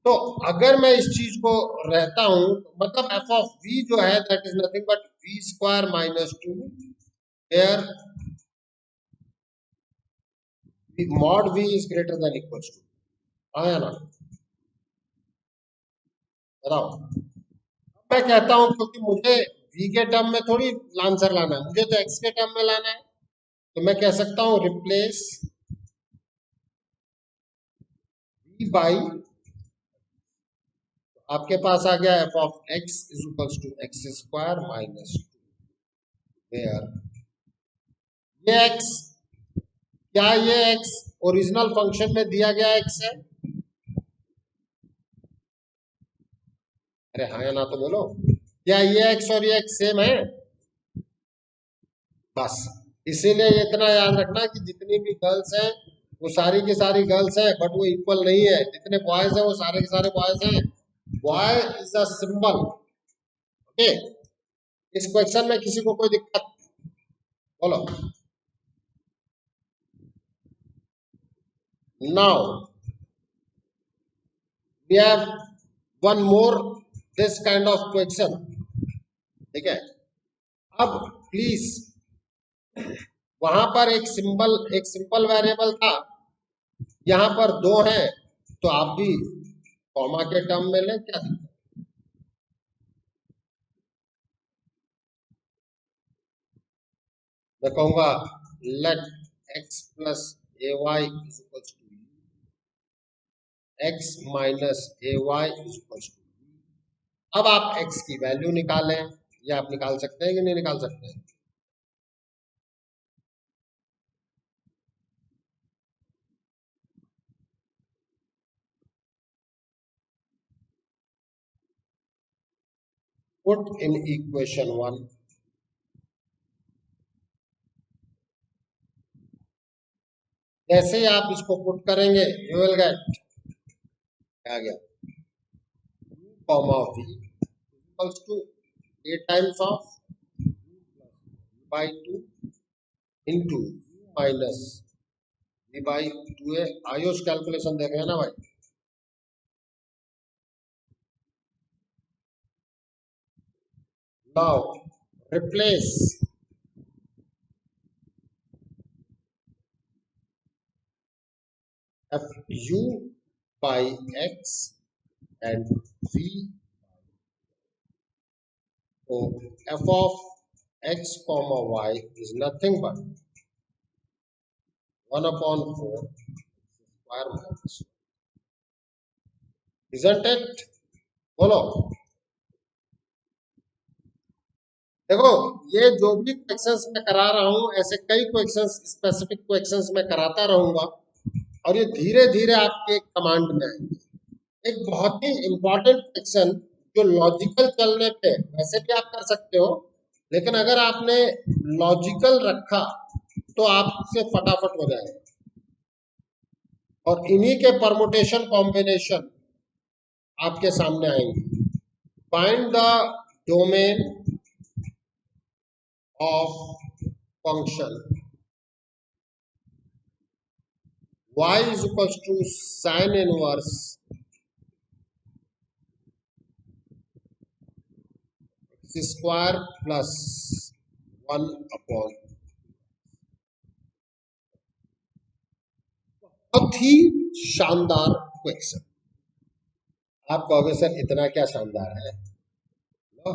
तो अगर मैं इस चीज को रहता हूं, मतलब एफ ऑफ वी जो है that is nothing but v square -2 where mod v is greater than equals to. आया ना, बताओ. मैं कहता हूं क्योंकि मुझे v के टर्म में थोड़ी आंसर लाना है, मुझे तो x के टर्म में लाना है, तो मैं कह सकता हूं रिप्लेस v बाई, आपके पास आ गया f of x is equals to x square -2 where ये x, क्या ये x ओरिजिनल फंक्शन में दिया गया x है. अरे हाँ या ना तो बोलो, क्या ये x और ये x सेम है. बस इसीलिए इतना याद रखना कि जितनी भी गर्ल्स हैं वो सारी की सारी गर्ल्स हैं, बट वो इक्वल नहीं है. जितने बॉयज हैं वो सारे के सारे बॉयज हैं. Boy is a symbol. Okay, इस क्वेश्चन में किसी को कोई दिक्कत, बोलो. Now we have one more this kind of question. ठीक है, अब प्लीज वहां पर एक सिंपल वेरिएबल था, यहां पर दो हैं, तो आप भी कॉमा के टर्म में लें, क्या दिक्कत. मैं कहूंगा let x plus a y is equal to x minus a y is equal to. अब आप x की वैल्यू निकालें, या आप निकाल सकते हैं कि नहीं निकाल सकते हैं. पुट इन इक्वेशन 1, जैसे ही आप इसको पुट करेंगे यू विल गेट, आ गया comma v equals to a times of by 2 into minus v by 2a. Ayush calculation देख रहे हैं ना भाई. Now replace f u by x and v. So f of x comma y is nothing but 1/4 square minus, isn't it. बोलो. देखो ये जो भी क्वेश्चंस मैं करा रहा हूं, ऐसे कई क्वेश्चंस, स्पेसिफिक क्वेश्चंस मैं कराता रहूंगा, और ये धीरे धीरे आपके कमांड में आएंगे. एक बहुत ही इंपॉर्टेंट क्वेश्चन जो लॉजिकल चलने पे वैसे भी आप कर सकते हो, लेकिन अगर आपने लॉजिकल रखा तो आपसे फटाफट हो जाएगा. और इन्हीं के परमुटेशन कॉम्बिनेशन आपके सामने आएंगे. Find the domain of function y is equals to sin inverse x square plus 1/. बहुत बहुत ही शानदार क्वेश्चन। आप कहोगे सर इतना क्या शानदार है? लो,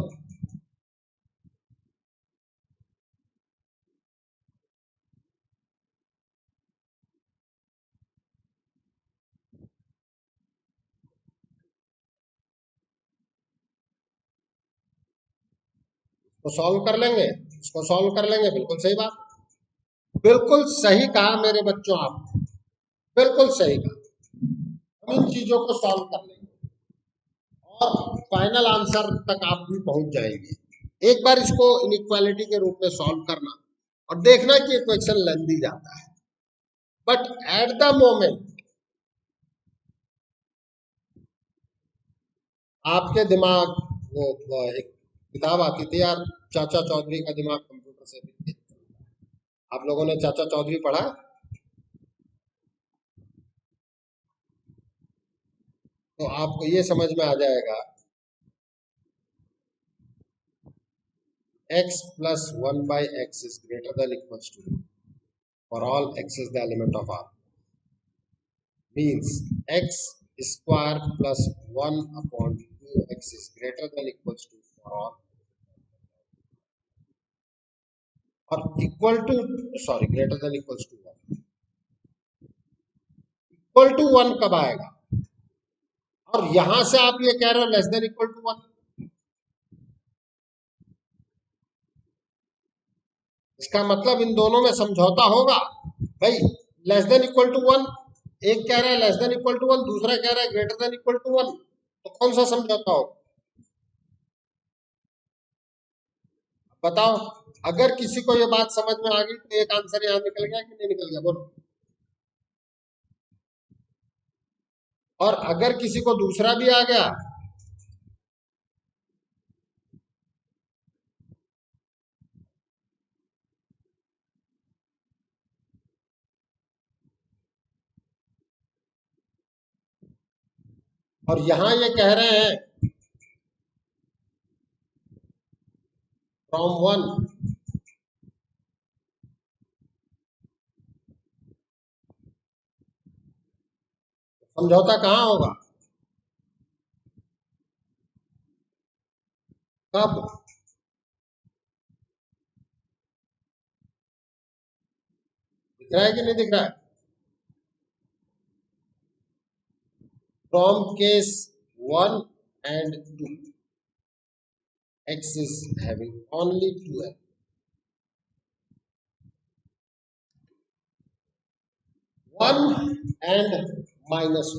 तो सॉल्व कर लेंगे, इसको सॉल्व कर लेंगे। बिल्कुल सही बात, बिल्कुल सही कहा मेरे बच्चों, आप बिल्कुल सही कहा। हम इन चीजों को सॉल्व कर लेंगे और फाइनल आंसर तक आप भी पहुंच जाएंगे। एक बार इसको इनइक्वालिटी के रूप में सॉल्व करना और देखना कि ये क्वेश्चन लेंदी जाता है, बट एट द मोमेंट आपके दिमाग, वो एक किताब आती थी यार, चाचा चौधरी का दिमाग कंप्यूटर से भी तेज चलता है। आप लोगों ने चाचा चौधरी पढ़ा? तो आपको ये समझ में आ जाएगा x plus 1 by x is greater than equals to for all x is the element of R, means x square plus 1 upon 2x is greater than equals to for all, और equal to, sorry, greater than equals to 1, equal to 1 कब आएगा? और यहां से आप ये कह रहे हो लेस देन इक्वल टू 1, इसका मतलब इन दोनों में समझौता होगा भाई। लेस देन इक्वल टू 1, एक कह रहा है लेस देन इक्वल टू 1, दूसरा कह रहा है ग्रेटर देन इक्वल टू 1, तो कौन सा समझौता होगा? बताओ। अगर किसी को ये बात समझ में आ गई तो एक आंसर यहां निकल गया कि नहीं निकल गया, बोलो। और अगर किसी को दूसरा भी आ गया, और यहां ये कह रहे हैं फ्रॉम 1, समझौता कहां होगा? कब? दिख रहा है कि नहीं दिख रहा है? From case 1 and 2, x is having only 2 1 and -1,